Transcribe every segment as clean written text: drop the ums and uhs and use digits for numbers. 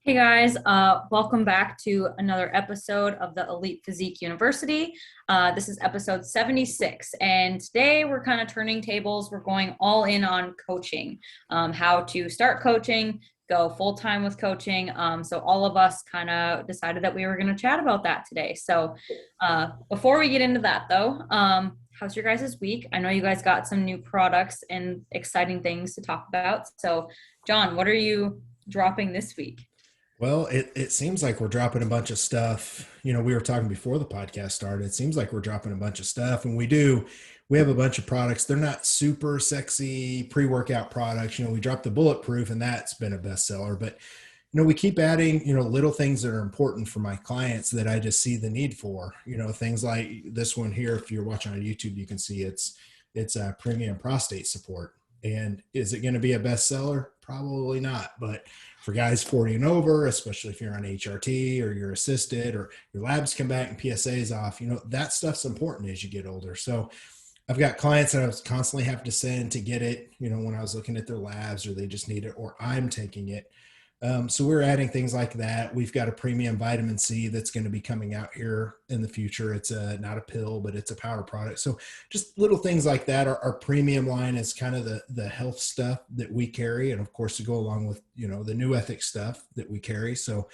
Hey guys, welcome back to another episode of the Elite Physique University. This is episode 76, and today we're kind of turning tables. We're going all in on coaching, how to start coaching, go full time with coaching. So all of us kind of decided that we were going to chat about that today. So before we get into that though, how's your guys' week? I know you guys got some new products and exciting things to talk about. So John, what are you dropping this week? Well, it seems like we're dropping a bunch of stuff. We were talking before the podcast started. It seems like we're dropping a bunch of stuff, and we do. We have a bunch of products. They're not super sexy pre-workout products. We dropped the bulletproof, and that's been a bestseller. But we keep adding, little things that are important for my clients that I just see the need for. Things like this one here. If you're watching on YouTube, you can see it's a premium prostate support. And is it going to be a bestseller? Probably not. But for guys 40 and over, especially if you're on HRT or you're assisted or your labs come back and PSA is off, that stuff's important as you get older. So I've got clients that I was constantly have to send to get it, when I was looking at their labs or they just need it or I'm taking it. So we're adding things like that. We've got a premium vitamin C that's going to be coming out here in the future. It's not a pill, but it's a powder product. So just little things like that. Our premium line is kind of the health stuff that we carry. And of course, to go along with, the NuEthix stuff that we carry. So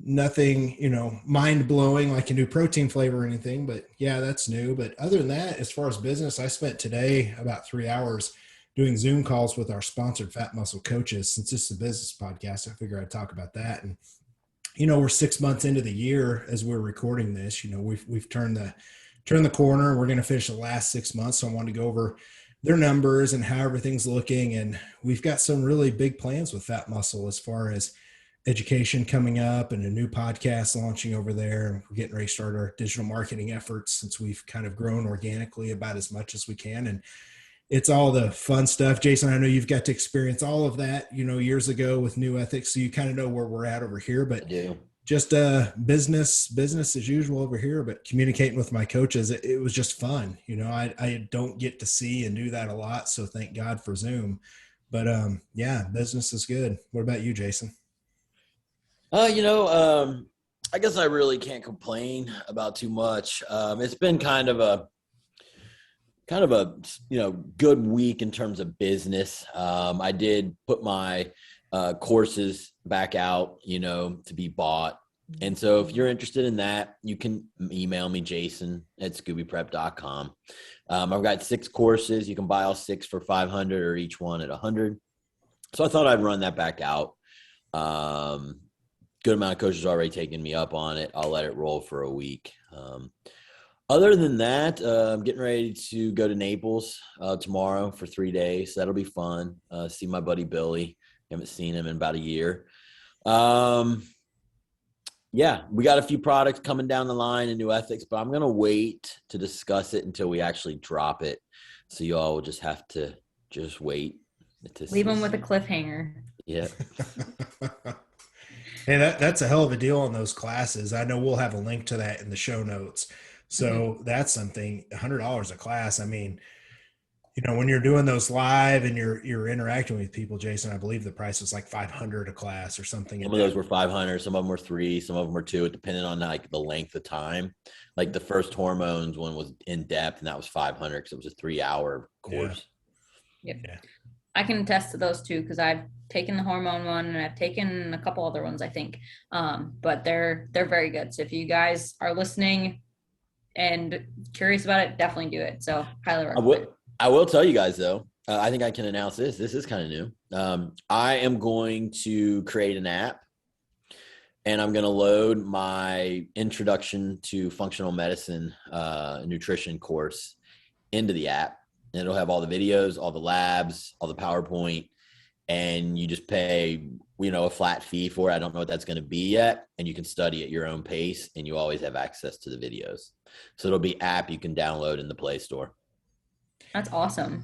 nothing, mind blowing like a new protein flavor or anything, but yeah, that's new. But other than that, as far as business, I spent today about 3 hours doing Zoom calls with our sponsored fat muscle coaches. Since this is a business podcast, I figure I'd talk about that. And, we're 6 months into the year as we're recording this. We've turned the corner. We're going to finish the last 6 months. So I wanted to go over their numbers and how everything's looking. And we've got some really big plans with Fat Muscle as far as education coming up and a new podcast launching over there. And we're getting ready to start our digital marketing efforts since we've kind of grown organically about as much as we can. And it's all the fun stuff. Jason, I know you've got to experience all of that, years ago with NuEthix. So you kind of know where we're at over here, but just business as usual over here, but communicating with my coaches, it was just fun. I don't get to see and do that a lot. So thank God for Zoom, but yeah, business is good. What about you, Jason? I guess I really can't complain about too much. It's been kind of a good week in terms of business. I did put my courses back out, to be bought. And so if you're interested in that, you can email me, jason@scoobyprep.com. I've got 6 courses. You can buy all 6 for $500 or each one at $100. So I thought I'd run that back out. Good amount of coaches already taken me up on it. I'll let it roll for a week. Other than that, I'm getting ready to go to Naples tomorrow for 3 days. That'll be fun. See my buddy Billy. Haven't seen him in about a year. Yeah, we got a few products coming down the line in NuEthix, but I'm going to wait to discuss it until we actually drop it. So you all will just have to just wait. Leave them with a cliffhanger. Yeah. Hey, that's a hell of a deal on those classes. I know we'll have a link to that in the show notes. So that's something, $100 a class. I mean, when you're doing those live and you're interacting with people, Jason, I believe the price was like $500 a class or something. Some of those were 500, some of them were 3, some of them were 2. It depended on like the length of time. Like the first hormones one was in depth, and that was 500 because it was a 3-hour course. Yeah. I can attest to those too because I've taken the hormone one and I've taken a couple other ones, I think. But they're very good. So if you guys are listening and curious about it, definitely do it. So highly recommend. I will tell you guys though, I think I can announce this. This is kind of new. I am going to create an app, and I'm going to load my introduction to functional medicine nutrition course into the app. And it'll have all the videos, all the labs, all the PowerPoint, and you just pay, a flat fee for it. I don't know what that's going to be yet. And you can study at your own pace, and you always have access to the videos. So it'll be app you can download in the Play Store. That's awesome.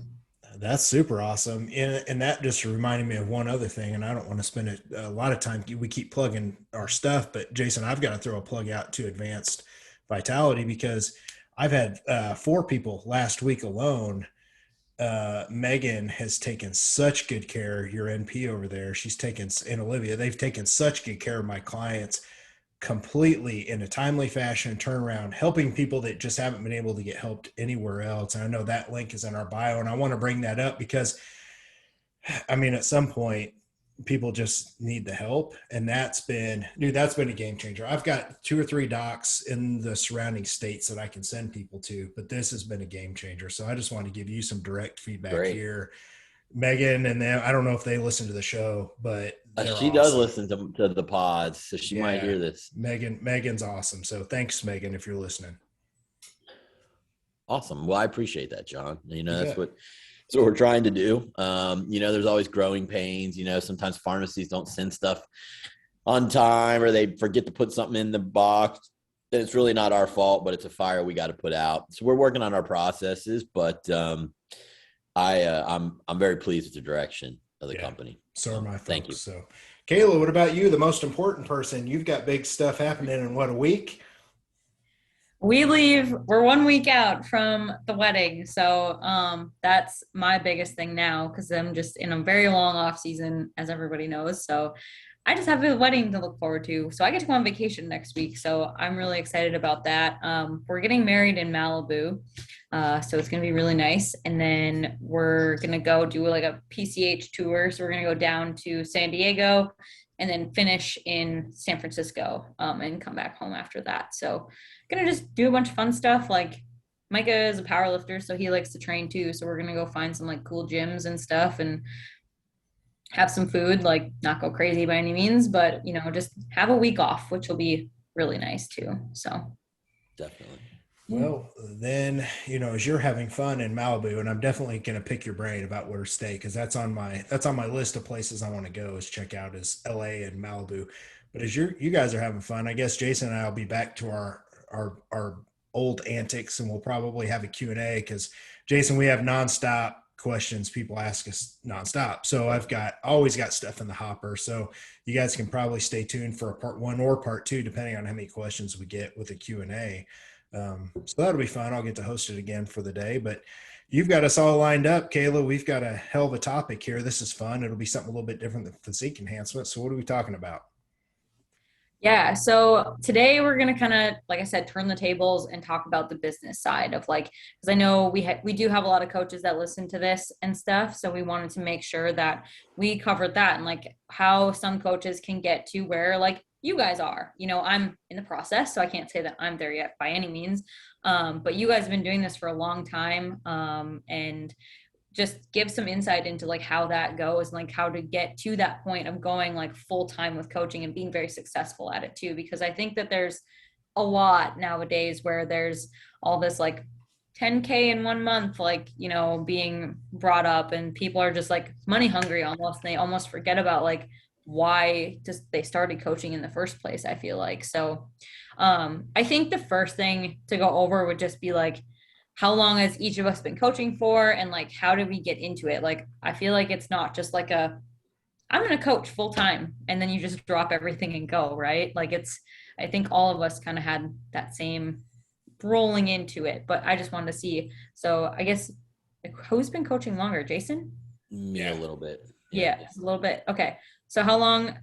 That's super awesome. And that just reminded me of one other thing, and I don't want to spend a lot of time. We keep plugging our stuff, but Jason, I've got to throw a plug out to Advanced Vitality because I've had 4 people last week alone Megan has taken such good care, your NP over there. And Olivia, they've taken such good care of my clients, completely in a timely fashion, turnaround, helping people that just haven't been able to get helped anywhere else. And I know that link is in our bio, and I want to bring that up because, I mean, at some point, people just need the help. And that's been a game changer. I've got 2 or 3 docs in the surrounding states that I can send people to, but this has been a game changer. So I just want to give you some direct feedback here. Megan and them, I don't know if they listen to the show, but she does listen to the pods, so she might hear this. Megan's awesome. So thanks, Megan, if you're listening. Awesome. Well, I appreciate that, John. That's what we're trying to do. There's always growing pains. Sometimes pharmacies don't send stuff on time, or they forget to put something in the box. And it's really not our fault, but it's a fire we got to put out. So we're working on our processes, but I'm very pleased with the direction of the company. So are my folks. Thank you. So, Kayla, what about you? The most important person. You've got big stuff happening in a week? We're 1 week out from the wedding. So that's my biggest thing now, because I'm just in a very long off season, as everybody knows. So I just have a wedding to look forward to. So I get to go on vacation next week. So I'm really excited about that. We're getting married in Malibu. So it's going to be really nice. And then we're going to go do like a PCH tour. So we're going to go down to San Diego and then finish in San Francisco and come back home after that. So going to just do a bunch of fun stuff. Like Micah is a power lifter, so he likes to train too. So we're going to go find some like cool gyms and stuff and have some food, like not go crazy by any means, but just have a week off, which will be really nice too. So definitely. Well, then, as you're having fun in Malibu, and I'm definitely going to pick your brain about where to stay, because that's on my list of places I want to go is check out is LA and Malibu. But as you guys are having fun, I guess Jason and I will be back to our old antics, and we'll probably have a Q&A because, Jason, we have nonstop questions. People ask us nonstop. So I've always got stuff in the hopper. So you guys can probably stay tuned for a part 1 or part 2, depending on how many questions we get with a Q&A. So that'll be fun. I'll get to host it again for the day, but you've got us all lined up, Kayla. We've got a hell of a topic here. This is fun. It'll be something a little bit different than physique enhancement. So what are we talking about? Yeah. So today we're going to kind of, like I said, turn the tables and talk about the business side of because I know we do have a lot of coaches that listen to this and stuff. So we wanted to make sure that we covered that and how some coaches can get to where you guys are. I'm in the process, so I can't say that I'm there yet by any means. But you guys have been doing this for a long time, and just give some insight into how that goes and how to get to that point of going full time with coaching and being very successful at it too. Because I think that there's a lot nowadays where there's all this 10K in 1 month, being brought up, and people are just money hungry almost. And they almost forget about why they started coaching in the first place, I feel like. So I think the first thing to go over would just be how long has each of us been coaching for, and how did we get into it? I feel like it's not just I'm going to coach full time and then you just drop everything and go, right? I think all of us kind of had that same rolling into it, but I just wanted to see. So I guess who's been coaching longer, Jason? A little bit. Yeah, a little bit. Okay. So how long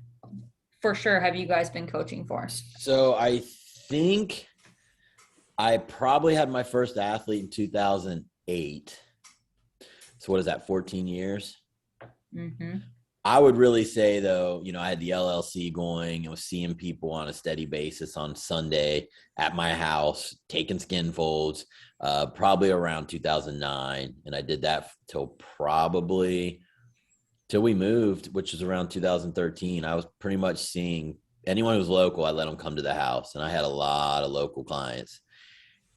for sure have you guys been coaching for? So I think I probably had my first athlete in 2008. So what is that, 14 years? Mm-hmm. I would really say, though, I had the LLC going and was seeing people on a steady basis on Sunday at my house, taking skin folds, probably around 2009. And I did that till we moved, which was around 2013. I was pretty much seeing anyone who was local, I let them come to the house. And I had a lot of local clients.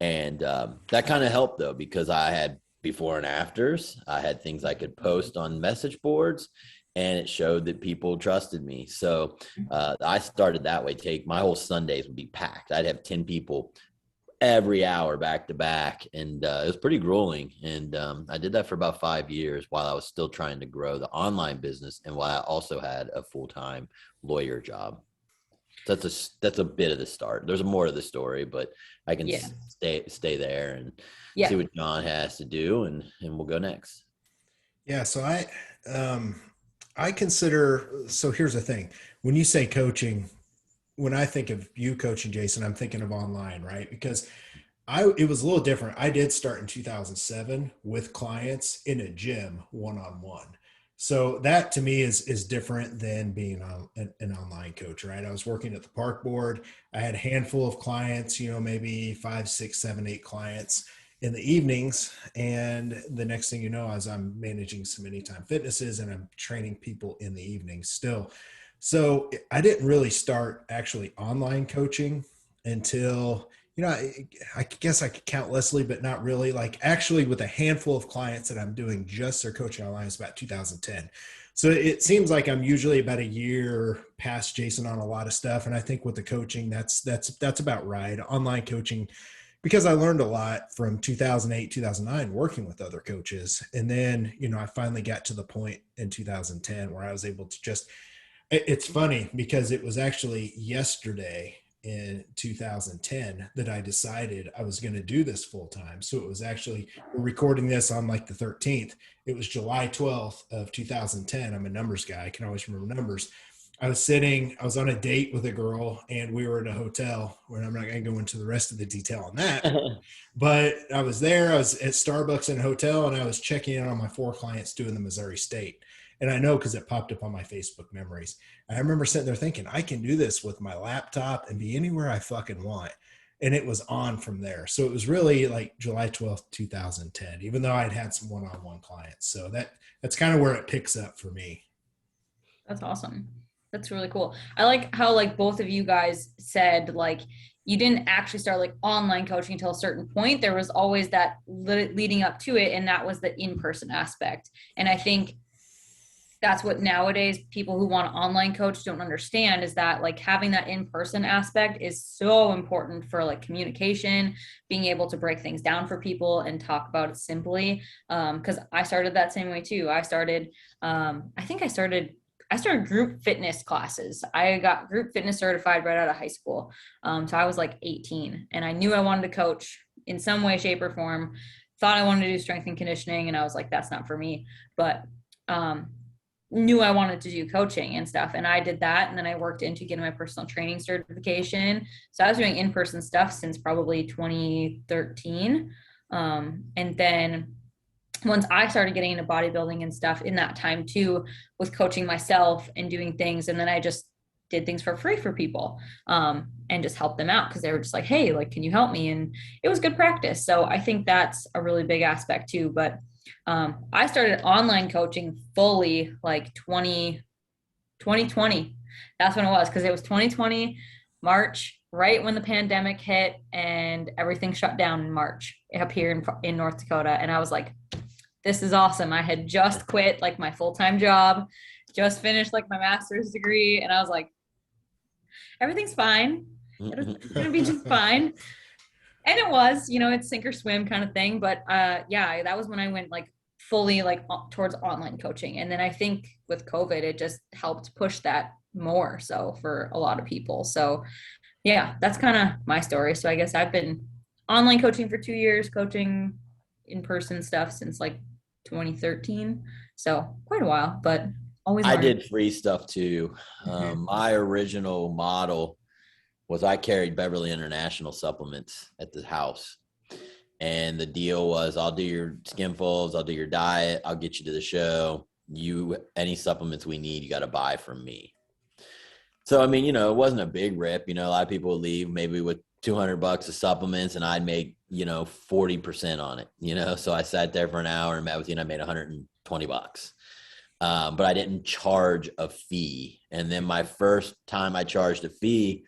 And that kind of helped, though, because I had before and afters. I had things I could post on message boards, and it showed that people trusted me. So I started that way. My whole Sundays would be packed. I'd have 10 people every hour back to back. And it was pretty grueling. And I did that for about 5 years while I was still trying to grow the online business and while I also had a full-time lawyer job. That's a bit of the start. There's more to the story, but I can stay there and see what John has to do, and we'll go next. Yeah. So I consider, so here's the thing. When you say coaching, when I think of you coaching, Jason, I'm thinking of online, right? Because it was a little different. I did start in 2007 with clients in a gym one-on-one. So that to me is different than being an online coach, right? I was working at the park board. I had a handful of clients, maybe 5, 6, 7, 8 clients in the evenings. And the next thing you know, as I'm managing some anytime fitnesses and I'm training people in the evenings still. So I didn't really start actually online coaching until I guess I could count Leslie, but not really. Like actually with a handful of clients that I'm doing just their coaching online is about 2010. So it seems like I'm usually about a year past Jason on a lot of stuff. And I think with the coaching, that's about right. Online coaching, because I learned a lot from 2008, 2009, working with other coaches. And then, I finally got to the point in 2010 where I was able to it's funny because it was actually yesterday in 2010 that I decided I was going to do this full time. So it was actually, we're recording this on like the 13th. It was July 12th of 2010. I'm a numbers guy. I can always remember numbers. I was on a date with a girl and we were in a hotel where I'm not going to go into the rest of the detail on that. But I was there, I was at Starbucks in a hotel and I was checking in on my 4 clients doing the Missouri State. And I know because it popped up on my Facebook memories. I remember sitting there thinking, I can do this with my laptop and be anywhere I fucking want. And it was on from there. So it was really like July 12th, 2010, even though I'd had some one-on-one clients. So that's kind of where it picks up for me. That's awesome. That's really cool. I like how like both of you guys said like you didn't actually start like online coaching until a certain point. There was always that leading up to it, and that was the in-person aspect. And I think that's what nowadays people who want to online coach don't understand, is that like having that in-person aspect is so important for like communication, being able to break things down for people and talk about it simply. Because I started that same way too. I started group fitness classes. I got group fitness certified right out of high school. So I was like 18 and I knew I wanted to coach in some way, shape, or form. Thought I wanted to do strength and conditioning, and I was like, that's not for me. But knew I wanted to do coaching and stuff. And I did that. And then I worked into getting my personal training certification. So I was doing in-person stuff since probably 2013. And then once I started getting into bodybuilding and stuff in that time too, with coaching myself and doing things. And then I just did things for free for people and just helped them out because they were just like, hey, like, can you help me? And it was good practice. So I think that's a really big aspect too. But I started online coaching fully like 2020. That's when it was, because it was 2020, March, right when the pandemic hit and everything shut down in March up here in North Dakota. And I was like, this is awesome. I had just quit like my full-time job, just finished like my master's degree. And I was like, everything's fine. It's going to be just fine. And it was, it's sink or swim kind of thing. But yeah, that was when I went like fully like towards online coaching. And then I think with COVID, it just helped push that more so for a lot of people. So yeah, that's kind of my story. So I guess I've been online coaching for 2 years, coaching in-person stuff since like 2013. So quite a while, but always I learning. did free stuff too. My original model was I carried Beverly International supplements at the house. And the deal was, I'll do your skinfuls, I'll do your diet, I'll get you to the show. Any supplements we need, you got to buy from me. So, I mean, it wasn't a big rip. A lot of people would leave maybe with $200 of supplements and I'd make, 40% on it, so I sat there for an hour and met with you and I made $120. But I didn't charge a fee. And then my first time I charged a fee,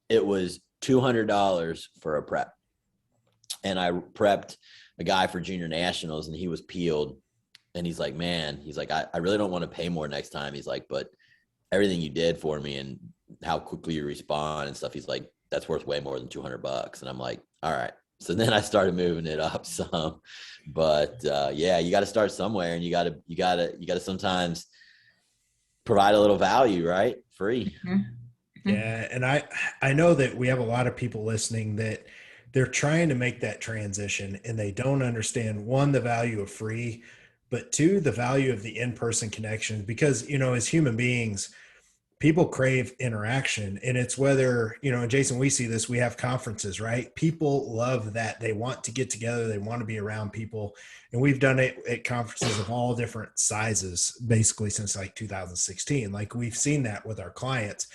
it was $200 for a prep. And I prepped a guy for junior nationals and he was peeled. And he's like, man, I really don't want to pay more next time. He's like, but everything you did for me and how quickly you respond and stuff, he's like, that's worth way more than $200. And I'm like, all right. So then I started moving it up some, but yeah, you got to start somewhere, and you got to sometimes provide a little value, right? Free. Mm-hmm. Yeah. And I know that we have a lot of people listening that they're trying to make that transition and they don't understand, one, the value of free, but two, the value of the in-person connection, because, as human beings, people crave interaction. And it's whether, and Jason, we see this, we have conferences, right? People love that. They want to get together. They want to be around people. And we've done it at conferences of all different sizes, basically since like 2016. Like we've seen that with our clients.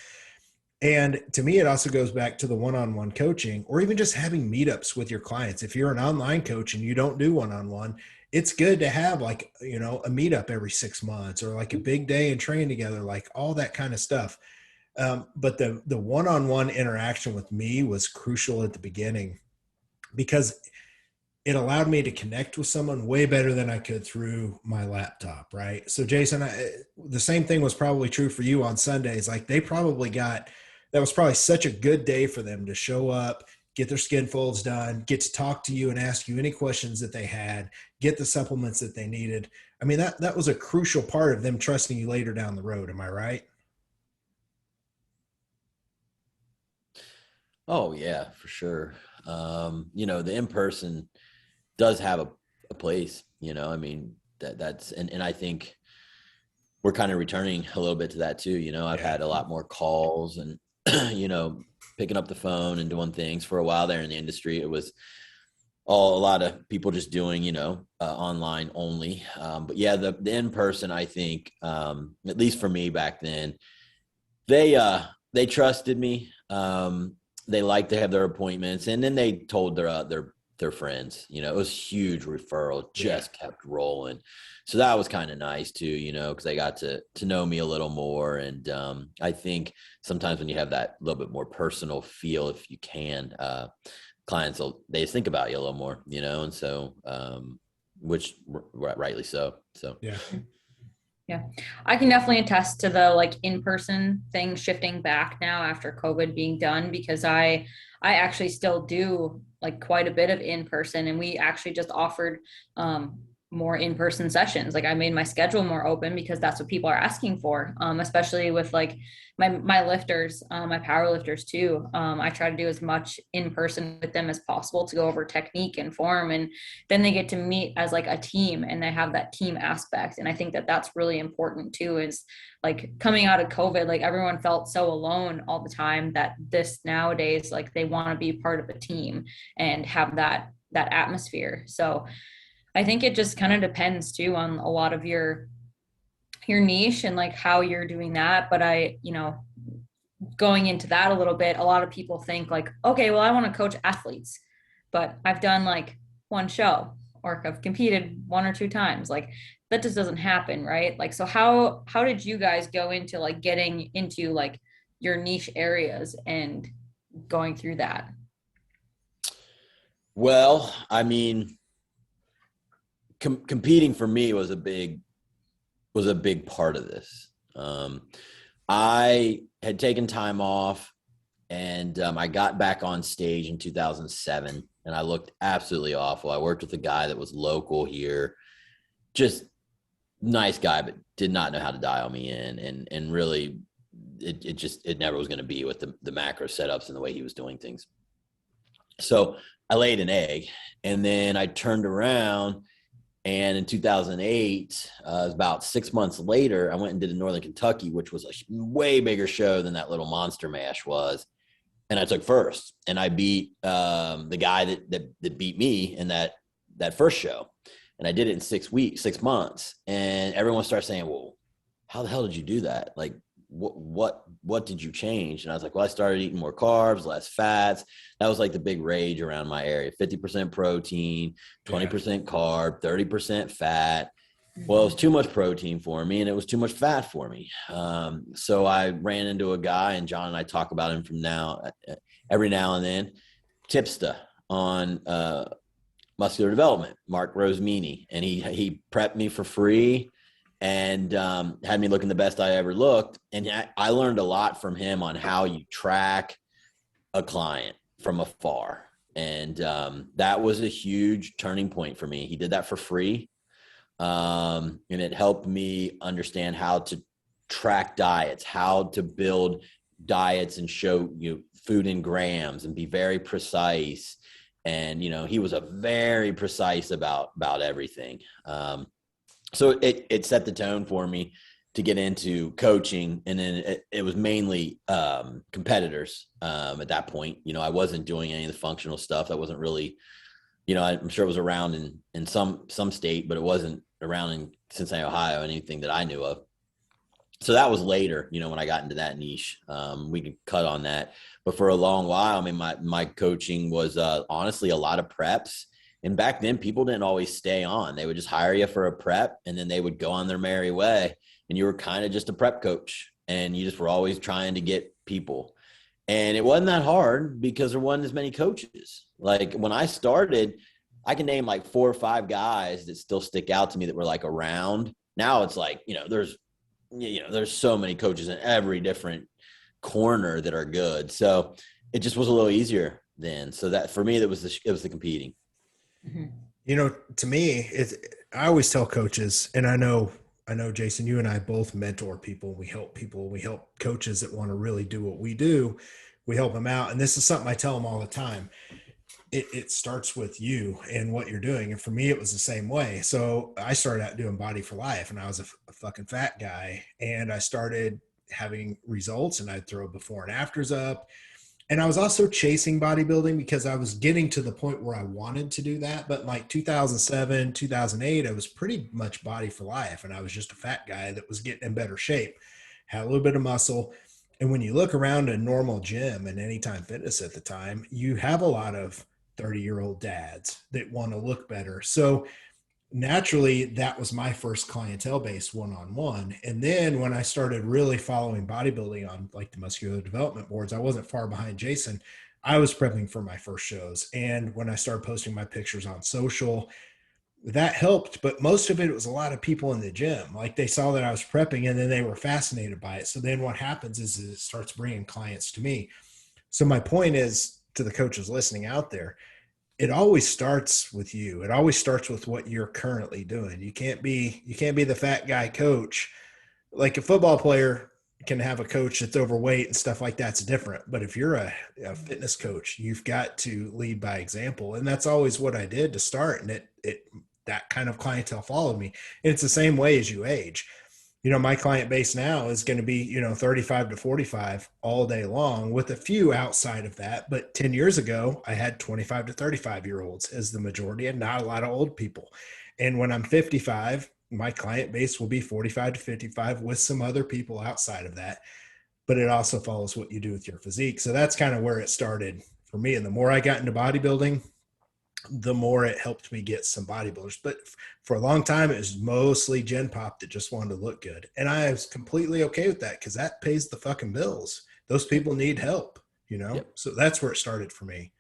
And to me, it also goes back to the one-on-one coaching, or even just having meetups with your clients. If you're an online coach and you don't do one-on-one, it's good to have like, a meetup every 6 months, or like a big day and train together, like all that kind of stuff. But the one-on-one interaction with me was crucial at the beginning, because it allowed me to connect with someone way better than I could through my laptop. Right. So Jason, the same thing was probably true for you on Sundays. Like that was probably such a good day for them to show up, get their skin folds done, get to talk to you and ask you any questions that they had, get the supplements that they needed. I mean, that was a crucial part of them trusting you later down the road. Am I right? Oh yeah, for sure. The in-person does have a place, I mean, that's, and I think we're kind of returning a little bit to that too. I've had a lot more calls and, picking up the phone and doing things. For a while there in the industry, it was a lot of people just doing, online only. But yeah, the in-person, I think, at least for me back then, they trusted me. They liked to have their appointments, and then they told their friends. It was huge referral, just kept rolling. So that was kind of nice too, because they got to know me a little more. And I think sometimes when you have that little bit more personal feel, if you can, clients they think about you a little more, and so which rightly so. So yeah, I can definitely attest to the like in-person thing shifting back now after COVID being done, because I actually still do like quite a bit of in-person, and we actually just offered more in-person sessions. Like I made my schedule more open because that's what people are asking for, especially with like my lifters, my power lifters too. I try to do as much in person with them as possible to go over technique and form, and then they get to meet as like a team, and they have that team aspect. And I think that that's really important too, is like coming out of COVID, like everyone felt so alone all the time, that this nowadays, like they want to be part of a team and have that atmosphere. So I think it just kind of depends too on a lot of your niche and like how you're doing that. But going into that a little bit, a lot of people think like, okay, well, I want to coach athletes, but I've done like one show, or I've competed 1 or 2 times. Like that just doesn't happen, right? Like, so how did you guys go into like getting into like your niche areas and going through that? Well, I mean, competing for me was a big part of this. I had taken time off, and I got back on stage in 2007, and I looked absolutely awful. I worked with a guy that was local here, just nice guy, but did not know how to dial me in. And really it never was going to be with the macro setups and the way he was doing things. So I laid an egg, and then I turned around, and in 2008, about 6 months later, I went and did a Northern Kentucky, which was a way bigger show than that little Monster Mash was. And I took first, and I beat the guy that beat me in that first show. And I did it in 6 months. And everyone started saying, well, how the hell did you do that? Like, what did you change? And I was like, well, I started eating more carbs, less fats. That was like the big rage around my area. 50% protein, 20% carb, 30% fat. Well, it was too much protein for me, and it was too much fat for me. So I ran into a guy, and John and I talk about him every now and then, Tipsta on muscular development, Mark Rosemini. And he prepped me for free and had me looking the best I ever looked. And I learned a lot from him on how you track a client from afar. And that was a huge turning point for me. He did that for free. And it helped me understand how to track diets, how to build diets and show food in grams and be very precise. And, he was a very precise about everything. So it set the tone for me to get into coaching. And then it was mainly competitors at that point. I wasn't doing any of the functional stuff. That wasn't really, I'm sure it was around in some state, but it wasn't around in Cincinnati, Ohio, anything that I knew of. So that was later, when I got into that niche. We can cut on that. But for a long while, I mean, my coaching was honestly a lot of preps. And back then, people didn't always stay on. They would just hire you for a prep, and then they would go on their merry way. And you were kind of just a prep coach, and you just were always trying to get people. And it wasn't that hard because there wasn't as many coaches. Like when I started, I can name like 4 or 5 guys that still stick out to me that were like around. Now it's like, there's so many coaches in every different corner that are good. So it just was a little easier then. So that for me, it was the competing. Mm-hmm. To me, I always tell coaches, and I know, Jason, you and I both mentor people. We help people. We help coaches that want to really do what we do. We help them out. And this is something I tell them all the time. It starts with you and what you're doing. And for me, it was the same way. So I started out doing Body for Life, and I was a fucking fat guy. And I started having results, and I'd throw before and afters up. And I was also chasing bodybuilding because I was getting to the point where I wanted to do that. But like 2007, 2008, I was pretty much Body for Life. And I was just a fat guy that was getting in better shape, had a little bit of muscle. And when you look around a normal gym and Anytime Fitness at the time, you have a lot of 30-year-old dads that want to look better. So naturally, that was my first clientele base one-on-one. And then when I started really following bodybuilding on like the muscular development boards, I wasn't far behind Jason. I was prepping for my first shows. And when I started posting my pictures on social, that helped. But most of it was a lot of people in the gym. Like they saw that I was prepping and then they were fascinated by it. So then what happens is it starts bringing clients to me. So my point is to the coaches listening out there, it always starts with you. It always starts with what you're currently doing. You can't be the fat guy coach. Like a football player can have a coach that's overweight and stuff like that's different. But if you're a fitness coach, you've got to lead by example. And that's always what I did to start. And that kind of clientele followed me. And it's the same way as you age. My client base now is going to be, 35 to 45 all day long with a few outside of that. But 10 years ago, I had 25 to 35-year-olds as the majority and not a lot of old people. And when I'm 55, my client base will be 45 to 55 with some other people outside of that. But it also follows what you do with your physique. So that's kind of where it started for me. And the more I got into bodybuilding, the more it helped me get some bodybuilders. But for a long time, it was mostly Gen Pop that just wanted to look good. And I was completely okay with that because that pays the fucking bills. Those people need help, Yep. So that's where it started for me.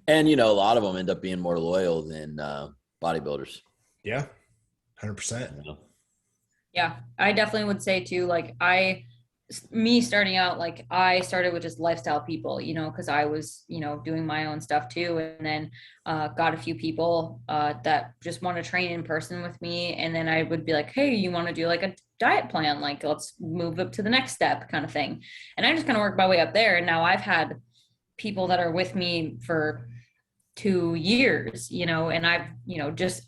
And, a lot of them end up being more loyal than bodybuilders. Yeah, 100%. Yeah, I definitely would say too, like me starting out, like I started with just lifestyle people, because I was, doing my own stuff too. And then got a few people that just want to train in person with me. And then I would be like, hey, you want to do like a diet plan? Like, let's move up to the next step kind of thing. And I just kind of worked my way up there. And now I've had people that are with me for 2 years, and I've,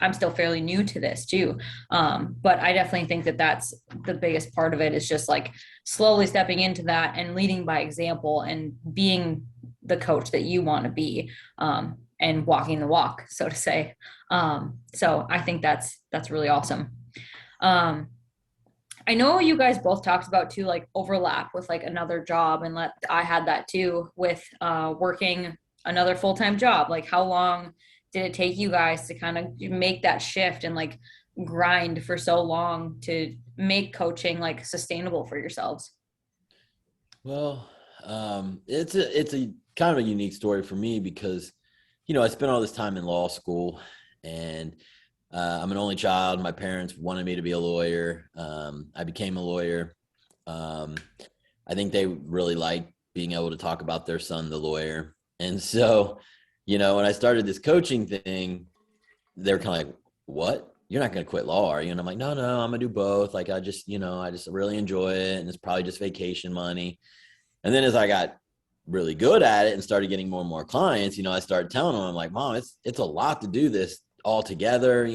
I'm still fairly new to this too. But I definitely think that that's the biggest part of it is just like slowly stepping into that and leading by example and being the coach that you want to be, and walking the walk, so to say. So I think that's really awesome. I know you guys both talked about too, like overlap with like another job, and I had that too with working another full-time job. Like how long did it take you guys to kind of make that shift and like grind for so long to make coaching like sustainable for yourselves? Well, it's a kind of a unique story for me because, I spent all this time in law school and I'm an only child. My parents wanted me to be a lawyer. I became a lawyer. I think they really liked being able to talk about their son, the lawyer. And so, when I started this coaching thing, they were kind of like, what? You're not going to quit law, are you? And I'm like, no, I'm going to do both. Like, I just really enjoy it. And it's probably just vacation money. And then as I got really good at it and started getting more and more clients, I started telling them, I'm like, Mom, it's a lot to do this all together.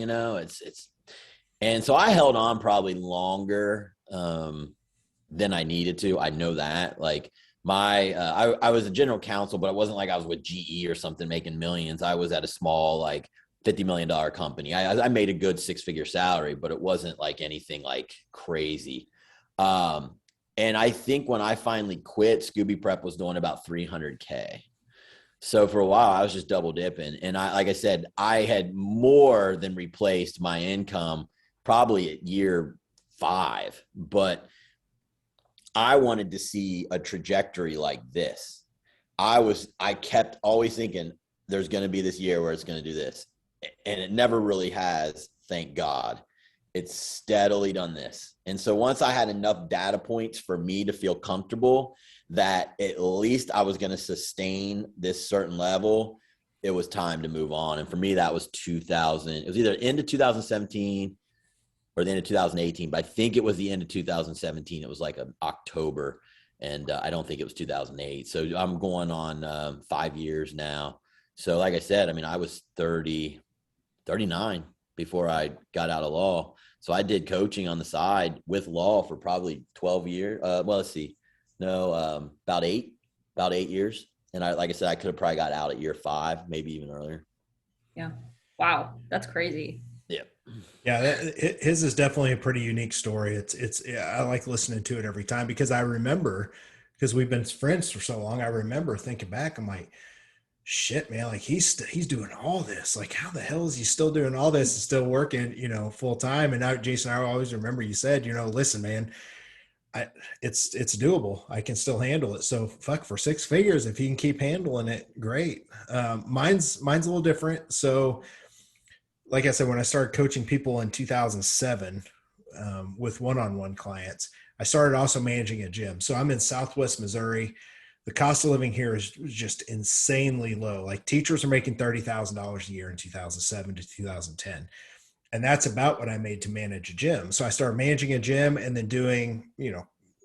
And so I held on probably longer than I needed to. I know that. Like I was a general counsel, but it wasn't like I was with GE or something making millions. I was at a small, like $50 million company. I made a good 6-figure salary, but it wasn't like anything like crazy. And I think when I finally quit, Scooby Prep was doing about 300K. So for a while I was just double dipping. And like I said, I had more than replaced my income probably at year 5, but I wanted to see a trajectory like this. I kept always thinking there's going to be this year where it's going to do this. And it never really has, thank God. It's steadily done this. And so once I had enough data points for me to feel comfortable that at least I was going to sustain this certain level, it was time to move on. And for me, that was 2000. It was either end of 2017 or the end of 2018, but I think it was the end of 2017. It was like October, and I don't think it was 2008. So I'm going on 5 years now. So like I said, I mean, I was 39 before I got out of law. So I did coaching on the side with law for probably 12 years. Well, let's see. No, about eight years. And like I said, I could have probably got out at year 5, maybe even earlier. Yeah. Wow. That's crazy. Yeah. Yeah. His is definitely a pretty unique story. I like listening to it every time because I remember, because we've been friends for so long, I remember thinking back, I'm like, shit, man, like he's doing all this. Like, how the hell is he still doing all this and still working, full time? And now, Jason, I always remember you said, listen, man, it's doable. I can still handle it. So fuck, for 6 figures, if you can keep handling it, great. Mine's a little different. So like I said, when I started coaching people in 2007 with one-on-one clients, I started also managing a gym. So I'm in Southwest Missouri. The cost of living here is just insanely low. Like teachers are making $30,000 a year in 2007 to 2010. And that's about what I made to manage a gym. So I started managing a gym and then doing,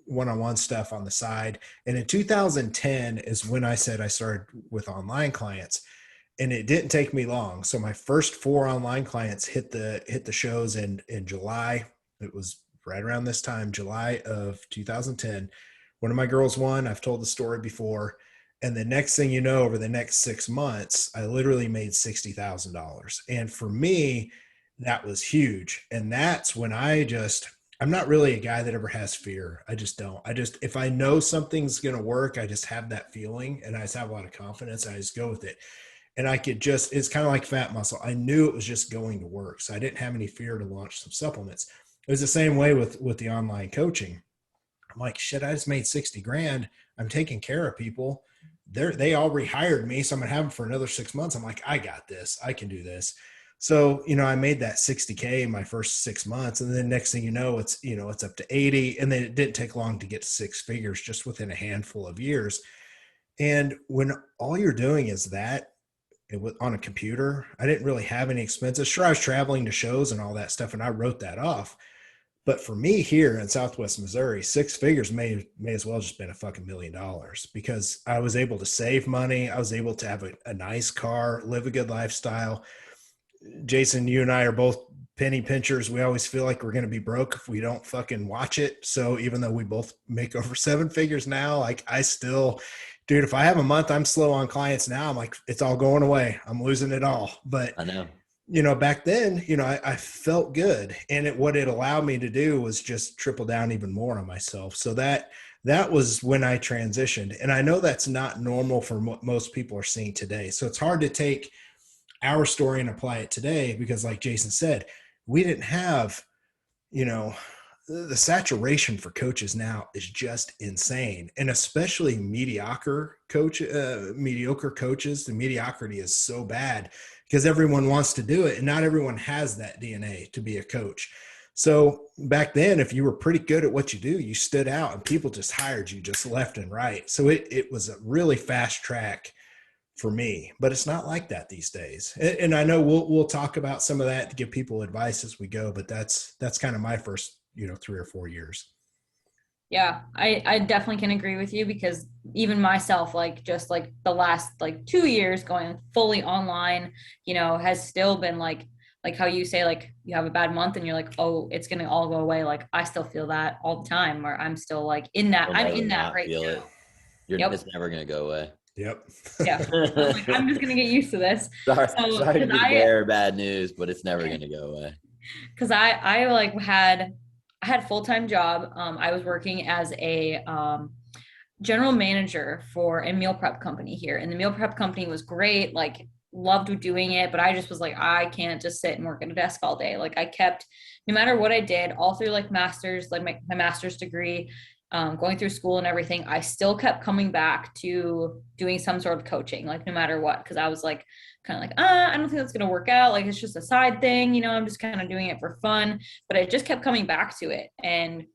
one-on-one stuff on the side. And in 2010 is when I said I started with online clients, and it didn't take me long. So my first 4 online clients hit the shows in July. It was right around this time, July of 2010. One of my girls won. I've told the story before. And the next thing you know, over the next 6 months, I literally made $60,000. And for me, that was huge. And that's when I'm not really a guy that ever has fear. I just don't. If I know something's going to work, I just have that feeling and I just have a lot of confidence. And I just go with it. And it's kind of like fat muscle. I knew it was just going to work. So I didn't have any fear to launch some supplements. It was the same way with the online coaching. I'm like, shit, I just made 60 grand. I'm taking care of people. They all rehired me. So I'm going to have them for another 6 months. I'm like, I got this. I can do this. So, I made that 60K in my first 6 months. And then next thing you know, it's up to 80. And then it didn't take long to get to 6 figures just within a handful of years. And when all you're doing is that, it was on a computer, I didn't really have any expenses. Sure, I was traveling to shows and all that stuff, and I wrote that off. But for me here in Southwest Missouri, 6 figures may as well just been a fucking $1 million because I was able to save money. I was able to have a nice car, live a good lifestyle. Jason, you and I are both penny pinchers. We always feel like we're going to be broke if we don't fucking watch it. So even though we both make over 7 figures now, like I still, dude, if I have a month, I'm slow on clients now. I'm like, it's all going away. I'm losing it all. But I know. Back then, I felt good. And what it allowed me to do was just triple down even more on myself. So that was when I transitioned. And I know that's not normal for what most people are seeing today. So it's hard to take our story and apply it today because like Jason said, we didn't have, the saturation for coaches now is just insane. And especially mediocre coaches, the mediocrity is so bad because everyone wants to do it. And not everyone has that DNA to be a coach. So back then, if you were pretty good at what you do, you stood out and people just hired you just left and right. So it was a really fast track for me, but it's not like that these days. And I know we'll talk about some of that to give people advice as we go, but that's kind of my first, 3 or 4 years. Yeah, I definitely can agree with you because even myself, like just like the last like 2 years going fully online, has still been like like how you say, like you have a bad month and you're like, oh, it's going to all go away. Like I still feel that all the time, or I'm still like You'll I'm never in that not right feel it. now. It's Yep. never going to go away. Yep. Yeah. I'm like, I'm just going to get used to this. Sorry to Cause be the bearer of bad news, but it's never going to go away. cause I like I had a full-time job. I was working as a, general manager for a meal prep company here. And the meal prep company was great, like loved doing it, but I just was like, I can't just sit and work at a desk all day. Like I kept, no matter what I did, all through like masters, like my master's degree, going through school and everything, I still kept coming back to doing some sort of coaching, like no matter what. Cause I was like, kind of like, I don't think that's going to work out. Like it's just a side thing, you know, I'm just kind of doing it for fun, but I just kept coming back to it. And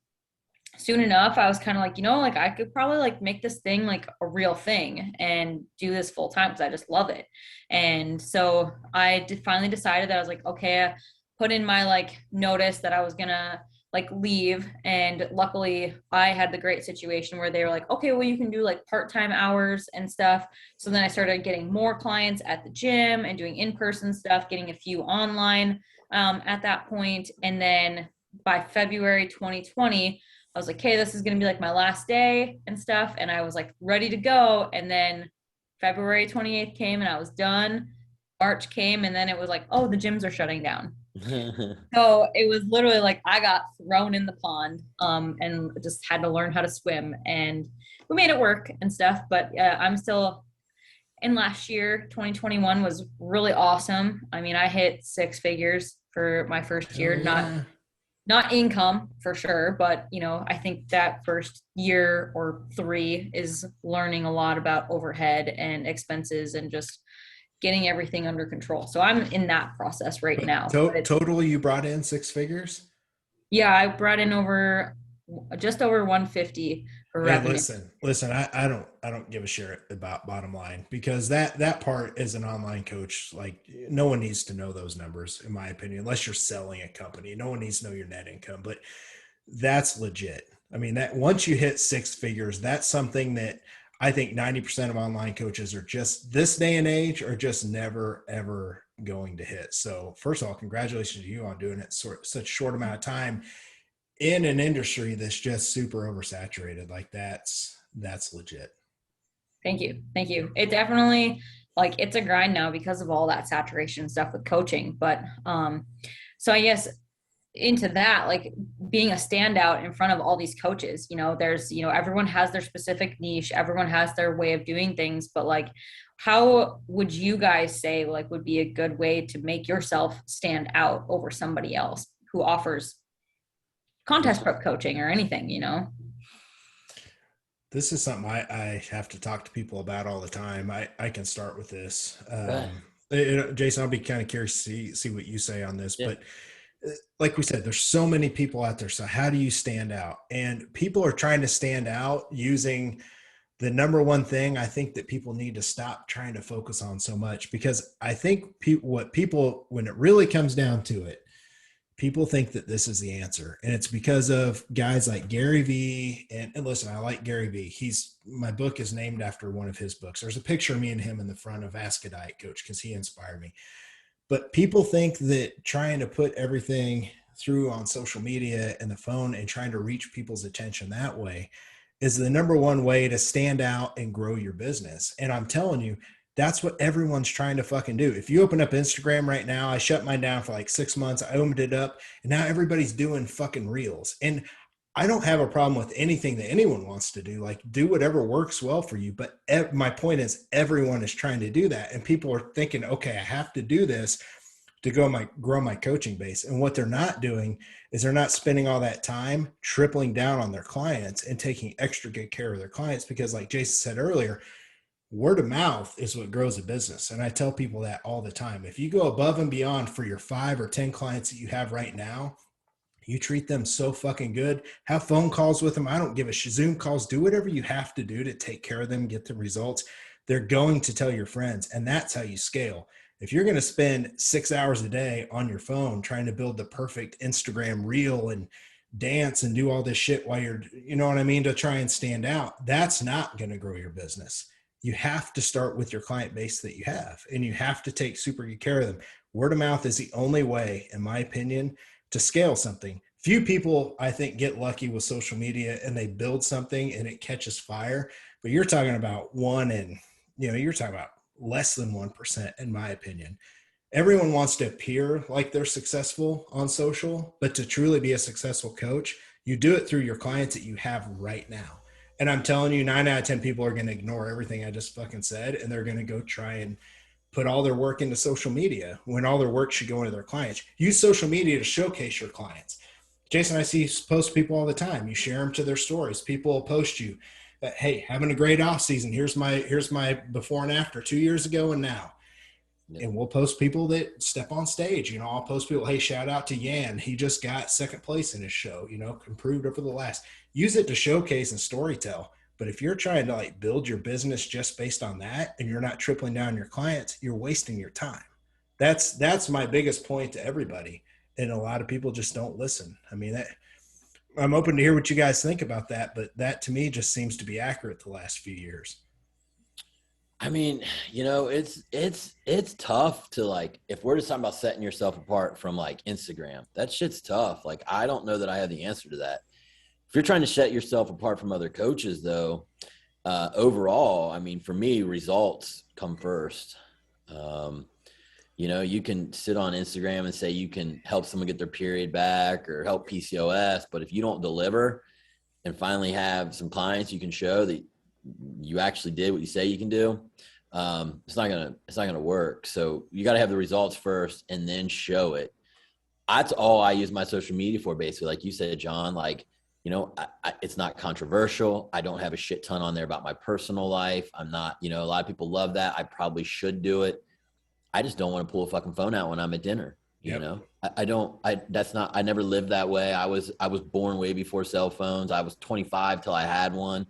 soon enough I was kind of like, you know, like I could probably like make this thing like a real thing and do this full time because I just love it. And so finally decided that I was like, okay, I put in my like notice that I was gonna like leave. And luckily I had the great situation where they were like, okay, well you can do like part-time hours and stuff. So then I started getting more clients at the gym and doing in-person stuff, getting a few online at that point. And then by February 2020, I was like, okay, this is going to be like my last day and stuff. And I was like ready to go. And then February 28th came and I was done. March came and then it was like, oh, the gyms are shutting down. So it was literally like I got thrown in the pond and just had to learn how to swim. And we made it work and stuff. But I'm still, and last year, 2021 was really awesome. I mean, I hit 6 figures for my first year, not income for sure, but you know, I think that first year or 3 is learning a lot about overhead and expenses and just getting everything under control. So I'm in that process right now. Total, you brought in 6 figures? Yeah, I brought in just over 150 for revenue. Listen, I don't give a shit about bottom line, because that part as an online coach, like no one needs to know those numbers, in my opinion, unless you're selling a company. No one needs to know your net income, but that's legit. I mean, that once you hit 6 figures, that's something that I think 90% of online coaches are just this day and age are just never, ever going to hit. So first of all, congratulations to you on doing it such a short amount of time in an industry that's just super oversaturated. Like that's legit. Thank you. Thank you. It definitely, like, it's a grind now because of all that saturation stuff with coaching. But so I guess into that, like being a standout in front of all these coaches, you know, there's, you know, everyone has their specific niche, everyone has their way of doing things, but like, how would you guys say like would be a good way to make yourself stand out over somebody else who offers contest prep coaching or anything, you know? This is something I have to talk to people about all the time. I can start with this. Jason, I'll be kind of curious to see what you say on this, but like we said, there's so many people out there. So how do you stand out? And people are trying to stand out using the number one thing I think that people need to stop trying to focus on so much, because I think when it really comes down to it, people think that this is the answer. And it's because of guys like Gary Vee. And listen, I like Gary Vee. My book is named after one of his books. There's a picture of me and him in the front of Ask a Diet Coach because he inspired me. But people think that trying to put everything through on social media and the phone and trying to reach people's attention that way is the number one way to stand out and grow your business. And I'm telling you, that's what everyone's trying to fucking do. If you open up Instagram right now, I shut mine down for like 6 months. I opened it up and now everybody's doing fucking reels. And I don't have a problem with anything that anyone wants to do. Like, do whatever works well for you. But my point is, everyone is trying to do that. And people are thinking, okay, I have to do this to grow my coaching base. And what they're not doing is they're not spending all that time tripling down on their clients and taking extra good care of their clients. Because like Jason said earlier, word of mouth is what grows a business. And I tell people that all the time. If you go above and beyond for your 5 or 10 clients that you have right now, you treat them so fucking good, have phone calls with them. I don't give a shit. Zoom calls, do whatever you have to do to take care of them, get the results. They're going to tell your friends. And that's how you scale. If you're going to spend 6 hours a day on your phone trying to build the perfect Instagram reel and dance and do all this shit while you're, you know what I mean, to try and stand out, that's not going to grow your business. You have to start with your client base that you have, and you have to take super good care of them. Word of mouth is the only way, in my opinion, to scale something. Few people, I think, get lucky with social media and they build something and it catches fire. But you're talking about you're talking about less than 1%, in my opinion. Everyone wants to appear like they're successful on social, but to truly be a successful coach, you do it through your clients that you have right now. And I'm telling you, 9 out of 10 people are going to ignore everything I just fucking said, and they're going to go try and put all their work into social media when all their work should go into their clients. Use social media to showcase your clients. Jason, I see you post people all the time. You share them to their stories. People will post you, hey, having a great off season. Here's my before and after 2 years ago and now. Yep. And we'll post people that step on stage. I'll post people, hey, shout out to Yan. He just got second place in his show, improved over the last. Use it to showcase and storytell. But if you're trying to build your business just based on that and you're not tripling down your clients, you're wasting your time. That's my biggest point to everybody. And a lot of people just don't listen. I mean, I'm open to hear what you guys think about that, but that to me just seems to be accurate the last few years. I mean, it's tough to if we're just talking about setting yourself apart from Instagram, that shit's tough. I don't know that I have the answer to that. If you're trying to set yourself apart from other coaches though, overall, I mean, for me, results come first. You can sit on Instagram and say you can help someone get their period back or help PCOS, but if you don't deliver and finally have some clients you can show that you actually did what you say you can do, it's not gonna work. So you got to have the results first and then show it. That's all I use my social media for, basically. Like you said, John, it's not controversial. I don't have a shit ton on there about my personal life. I'm not, a lot of people love that. I probably should do it. I just don't want to pull a fucking phone out when I'm at dinner. Yep. I never lived that way. I was born way before cell phones. I was 25 till I had one.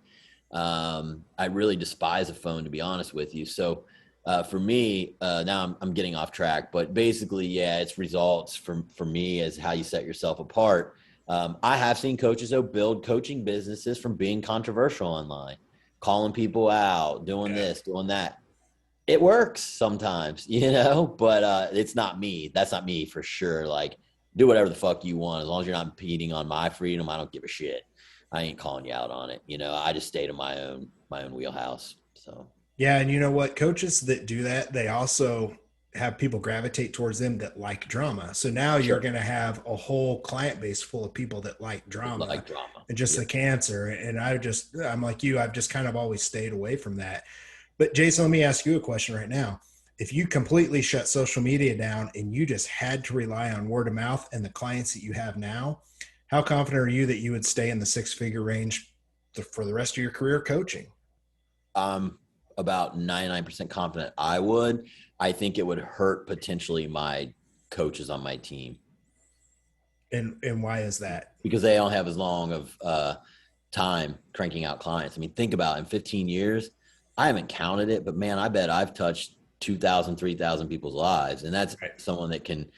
I really despise a phone, to be honest with you. So, for me, now I'm getting off track, but basically, yeah, it's results for me as how you set yourself apart. I have seen coaches though build coaching businesses from being controversial online, calling people out, doing this, doing that. It works sometimes, but it's not me. That's not me for sure. Do whatever the fuck you want. As long as you're not impeding on my freedom, I don't give a shit. I ain't calling you out on it. I just stay to my own wheelhouse. So, yeah. And you know what? Coaches that do that, they also have people gravitate towards them that like drama. So now you're going to have a whole client base full of people that like drama, and just the cancer. And I'm like you, I've just kind of always stayed away from that. But Jason, let me ask you a question right now. If you completely shut social media down and you just had to rely on word of mouth and the clients that you have now, how confident are you that you would stay in the 6-figure range for the rest of your career coaching? I'm about 99% confident I would. I think it would hurt potentially my coaches on my team. And why is that? Because they don't have as long of time cranking out clients. I mean, think about it, in 15 years, I haven't counted it, but man, I bet I've touched 2,000, 3,000 people's lives. And that's right. Someone that can,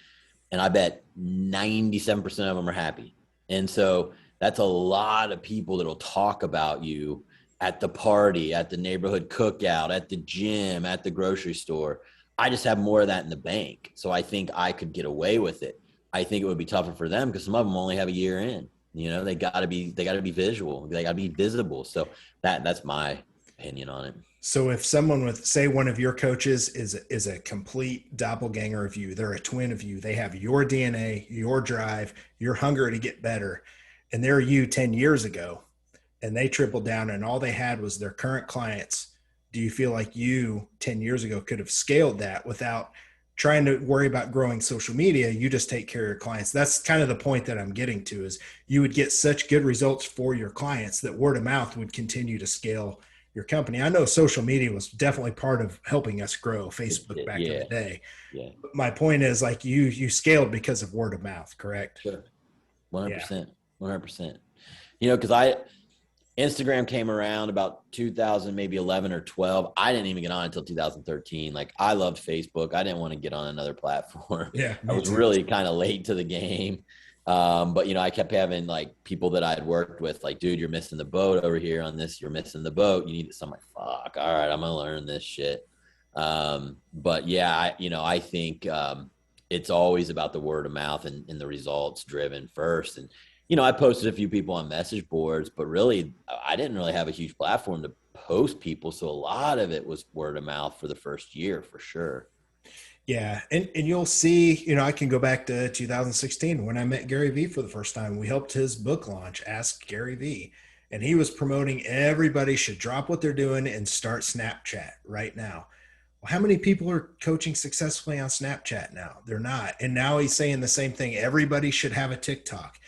and I bet 97% of them are happy. And so that's a lot of people that'll talk about you at the party, at the neighborhood cookout, at the gym, at the grocery store. I just have more of that in the bank. So I think I could get away with it. I think it would be tougher for them because some of them only have a year in. They gotta be visual. They gotta be visible. So that's my opinion on it. So if someone with, say, one of your coaches is a complete doppelganger of you, they're a twin of you, they have your DNA, your drive, your hunger to get better, and they're you 10 years ago, and they tripled down and all they had was their current clients, do you feel like you 10 years ago could have scaled that without trying to worry about growing social media? You just take care of your clients. That's kind of the point that I'm getting to, is you would get such good results for your clients that word of mouth would continue to scale your company. I know social media was definitely part of helping us grow Facebook back in the day. Yeah. But my point is, you scaled because of word of mouth, correct? Sure. 100%. 100%. Because Instagram came around about 2000, maybe 11 or 12. I didn't even get on until 2013. I loved Facebook. I didn't want to get on another platform. Yeah. I was really kind of late to the game. But I kept having people that I had worked with, dude, you're missing the boat over here on this. You're missing the boat. You need this. I'm like, fuck. All right. I'm going to learn this shit. But yeah, I think, it's always about the word of mouth and the results driven first. And, you know, I posted a few people on message boards, but really I didn't really have a huge platform to post people. So a lot of it was word of mouth for the first year for sure. Yeah. And you'll see, you know, I can go back to 2016 when I met Gary Vee for the first time. We helped his book launch, Ask Gary Vee. And he was promoting everybody should drop what they're doing and start Snapchat right now. Well, how many people are coaching successfully on Snapchat now? They're not. And now he's saying the same thing. Everybody should have a TikTok.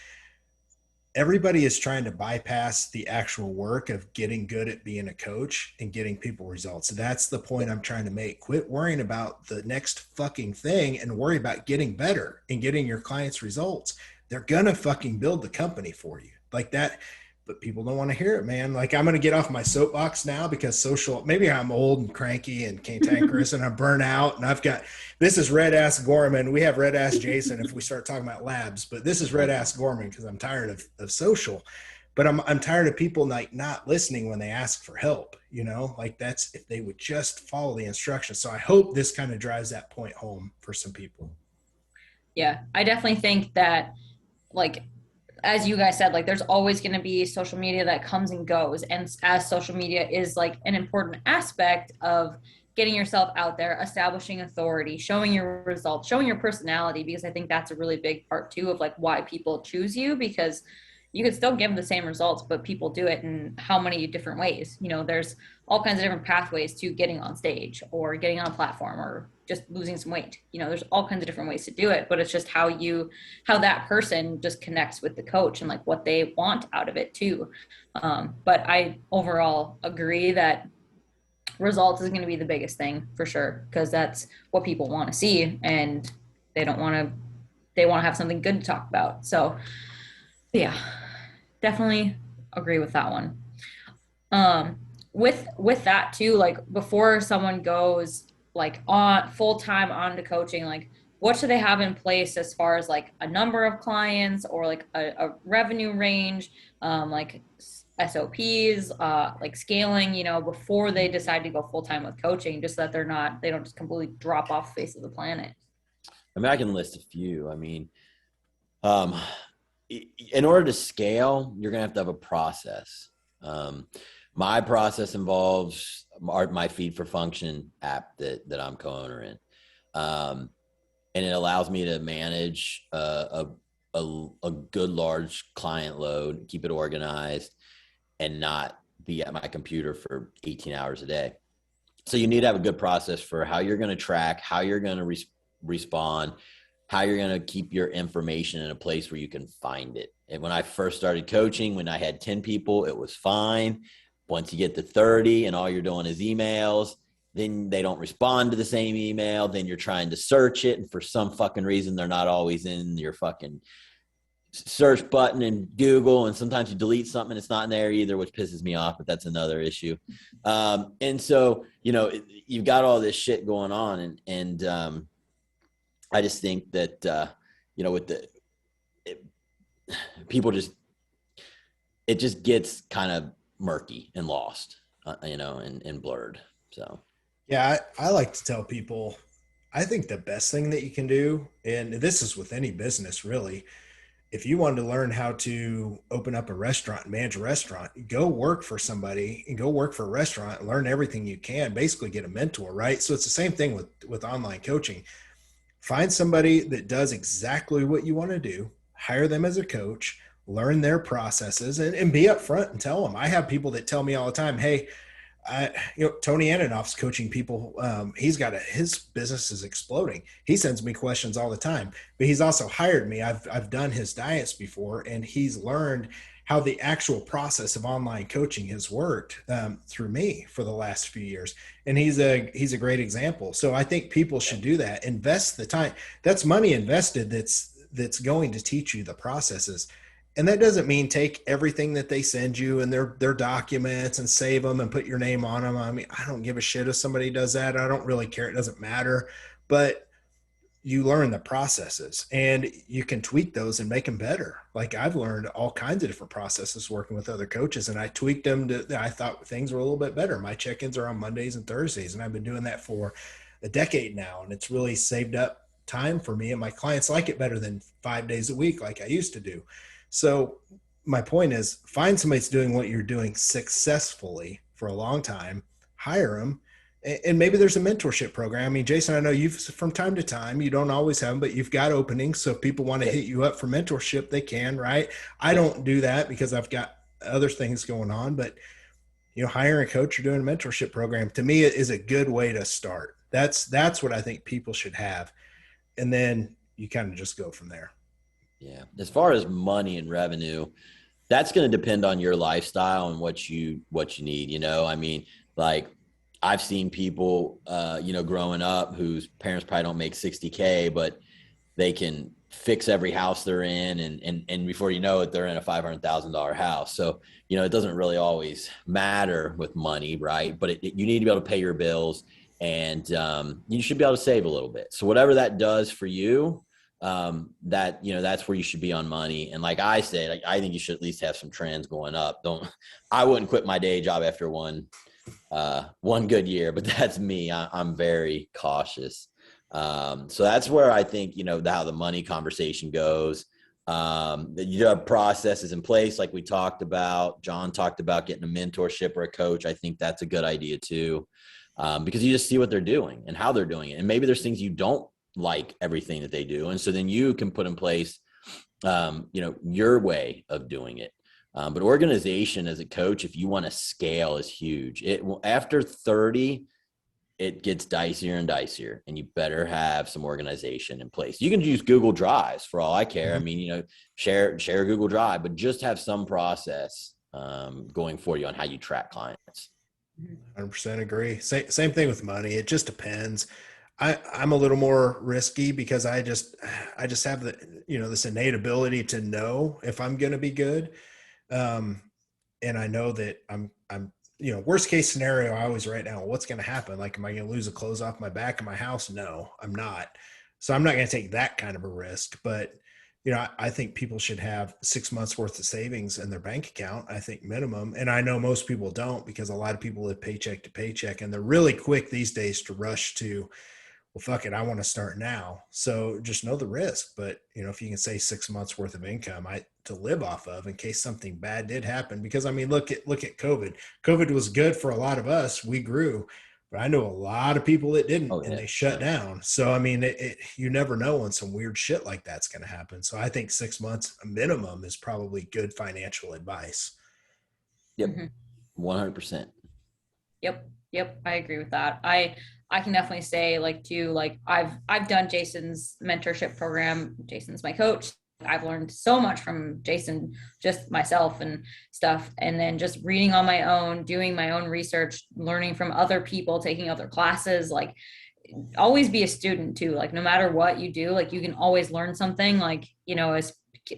Everybody is trying to bypass the actual work of getting good at being a coach and getting people results. That's the point I'm trying to make. Quit worrying about the next fucking thing and worry about getting better and getting your clients results. They're going to fucking build the company for you like that. But people don't want to hear it, man. Like, I'm going to get off my soapbox now because maybe I'm old and cranky and cantankerous and I'm burnt out. And this is Red Ass Gorman. We have Red Ass Jason if we start talking about labs, but this is Red Ass Gorman because I'm tired of social. But I'm tired of people like not listening when they ask for help, you know, like that's if they would just follow the instructions. So I hope this kind of drives that point home for some people. Yeah, I definitely think that, like, as you guys said, like there's always going to be social media that comes and goes. And as social media is like an important aspect of getting yourself out there, establishing authority, showing your results, showing your personality, because I think that's a really big part too of like why people choose you, because you could still give the same results, but people do it in how many different ways. You know, there's all kinds of different pathways to getting on stage or getting on a platform or just losing some weight. You know, there's all kinds of different ways to do it, but it's just how that person just connects with the coach and like what they want out of it too. But I overall agree that results is going to be the biggest thing for sure, because that's what people want to see, and they want to have something good to talk about. So yeah, definitely agree with that one. With that too, like before someone goes like on full-time onto coaching, like what should they have in place as far as like a number of clients or like a revenue range, like SOPs, like scaling, you know, before they decide to go full-time with coaching, just so that they don't just completely drop off the face of the planet. I mean, I can list a few. I mean, in order to scale, you're going to have a process. My process involves my Feed for Function app that I'm co-owner in. And it allows me to manage a good large client load, keep it organized, and not be at my computer for 18 hours a day. So you need to have a good process for how you're going to track, how you're going to respond, how you're going to keep your information in a place where you can find it. And when I first started coaching, when I had 10 people, it was fine. Once you get to 30 and all you're doing is emails, then they don't respond to the same email. Then you're trying to search it. And for some fucking reason, they're not always in your fucking search button in Google. And sometimes you delete something and it's not in there either, which pisses me off, but that's another issue. And so, you know, you've got all this shit going on. And I just think that, you know, it just gets kind of murky and lost, you know, and blurred. So, yeah, I like to tell people, I think the best thing that you can do, and this is with any business really, if you wanted to learn how to open up a restaurant and manage a restaurant, go work for somebody and go work for a restaurant and learn everything you can, basically get a mentor, right? So it's the same thing with online coaching. Find somebody that does exactly what you want to do, hire them as a coach, learn their processes, and be upfront and tell them. I have people that tell me all the time, hey, Tony Ananoff's coaching people. His business is exploding. He sends me questions all the time, but he's also hired me. I've done his diets before, and he's learned how the actual process of online coaching has worked through me for the last few years. And he's a great example. So I think people should do that. Invest the time. That's money invested. That's going to teach you the processes. And that doesn't mean take everything that they send you and their documents and save them and put your name on them. I mean, I don't give a shit if somebody does that. I don't really care. It doesn't matter. But you learn the processes and you can tweak those and make them better. Like I've learned all kinds of different processes working with other coaches, and I tweaked them I thought things were a little bit better. My check-ins are on Mondays and Thursdays, and I've been doing that for a decade now. And it's really saved up time for me, and my clients like it better than 5 days a week like I used to do. So my point is, find somebody that's doing what you're doing successfully for a long time, hire them. And maybe there's a mentorship program. I mean, Jason, I know you've, from time to time, you don't always have them, but you've got openings. So if people want to hit you up for mentorship, they can, right? I don't do that because I've got other things going on, but hiring a coach or doing a mentorship program, to me, is a good way to start. That's what I think people should have. And then you kind of just go from there. Yeah. As far as money and revenue, that's going to depend on your lifestyle and what you need. I mean, like, I've seen people, growing up whose parents probably don't make 60K, but they can fix every house they're in. And before you know it, they're in a $500,000 house. So, it doesn't really always matter with money, right? But you need to be able to pay your bills, and you should be able to save a little bit. So whatever that does for you, that's where you should be on money. And like I said, I think you should at least have some trends going up. I wouldn't quit my day job after one good year, but that's me. I'm very cautious. So that's where I think, how the money conversation goes. That you have processes in place, like we talked about. John talked about getting a mentorship or a coach. I think that's a good idea too, because you just see what they're doing and how they're doing it. And maybe there's things you don't like everything that they do. And so then you can put in place, your way of doing it. But organization as a coach, if you want to scale, is huge. After 30, it gets dicier and dicier, and you better have some organization in place. You can use Google Drives for all I care. I mean, share Google Drive, but just have some process going for you on how you track clients. 100% agree. Same thing with money. It just depends. I'm a little more risky because I just have this innate ability to know if I'm going to be good. And I know that I'm worst case scenario, I always write down what's going to happen. Like, am I going to lose the clothes off my back in my house? No, I'm not. So I'm not going to take that kind of a risk, but I think people should have 6 months worth of savings in their bank account, I think minimum. And I know most people don't, because a lot of people live paycheck to paycheck, and they're really quick these days to rush to, well, fuck it, I want to start now. So just know the risk. But, if you can say 6 months worth of income to live off of in case something bad did happen, because I mean, look at COVID. COVID was good for a lot of us. We grew, but I know a lot of people that didn't, and they shut down. So, I mean, you never know when some weird shit like that's going to happen. So I think 6 months a minimum is probably good financial advice. Yep. 100%. Yep. I agree with that. I can definitely say, I've done Jason's mentorship program. Jason's my coach. I've learned so much from Jason, just myself and stuff. And then just reading on my own, doing my own research, learning from other people, taking other classes, always be a student too. No matter what you do, you can always learn something, as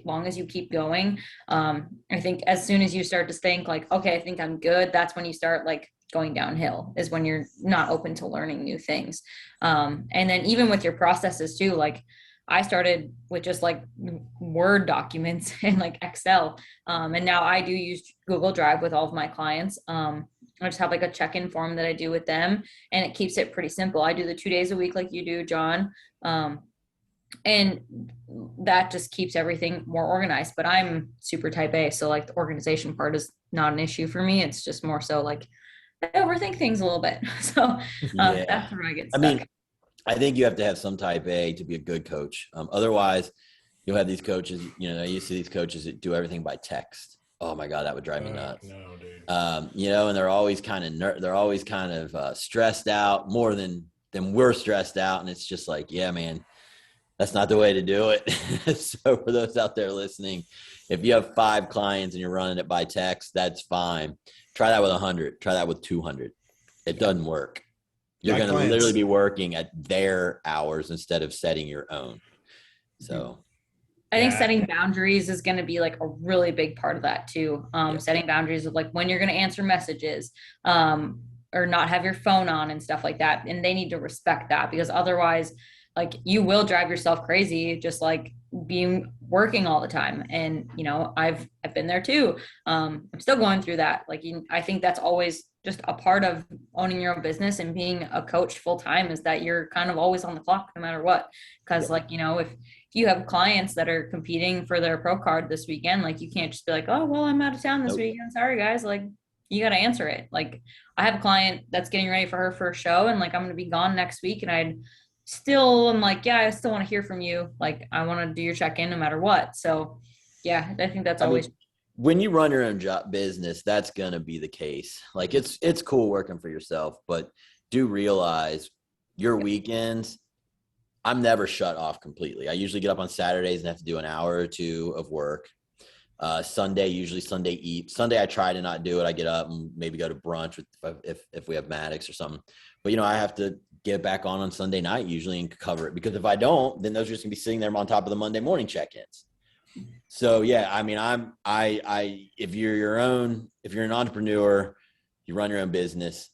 long as you keep going. I think as soon as you start to think okay, I think I'm good, that's when you start going downhill, is when you're not open to learning new things. And then even with your processes too, I started with just Word documents and Excel. And now I do use Google Drive with all of my clients. I just have a check-in form that I do with them, and it keeps it pretty simple. I do the 2 days a week, like you do, John. And that just keeps everything more organized, but I'm super type A. So the organization part is not an issue for me. It's just more so I overthink things a little bit. So that's where I get stuck. I think you have to have some type A to be a good coach. Otherwise, you'll have these coaches, I used to these coaches that do everything by text. Oh my God, that would drive me nuts. No, dude. And they're always kind of stressed out more than we're stressed out. And it's just yeah, man, that's not the way to do it. So for those out there listening, if you have 5 clients and you're running it by text, that's fine. Try that with 100. Try that with 200. It doesn't work. You're going to literally be working at their hours instead of setting your own. So I think setting boundaries is going to be a really big part of that too. Setting boundaries of when you're going to answer messages, or not have your phone on and stuff like that. And they need to respect that, because otherwise you will drive yourself crazy, just being working all the time. And, you know, I've been there too. I'm still going through that. Like, I think that's always just a part of owning your own business and being a coach full time, is that you're kind of always on the clock no matter what. Cause like, you know, if you have clients that are competing for their pro card this weekend, like you can't just be like, oh, well, I'm out of town this weekend. Sorry guys. Like, you got to answer it. Like, I have a client that's getting ready for her first show, and like, I'm going to be gone next week. And I'm like, yeah, I still want to hear from you. Like, I want to do your check-in no matter what. So yeah, I think that's always. When you run your own business, that's going to be the case. Like, it's cool working for yourself, but do realize your weekends, I'm never shut off completely. I usually get up on Saturdays and have to do an hour or two of work. Sunday, usually Sunday, I try to not do it. I get up and maybe go to brunch if we have Maddox or something. But, you know, I have to get back on Sunday night usually and cover it, because if I don't, then those are just gonna be sitting there on top of the Monday morning check-ins. So yeah, I mean, if you're an entrepreneur, you run your own business,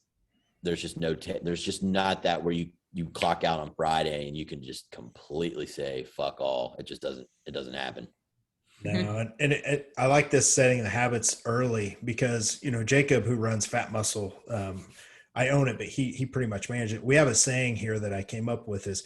there's just there's just not that where you clock out on Friday and you can just completely say fuck all. It doesn't happen. No, and I like this setting the habits early, because, you know, Jacob, who runs Phat Muscle, I own it, but he pretty much manages it. We have a saying here that I came up with is,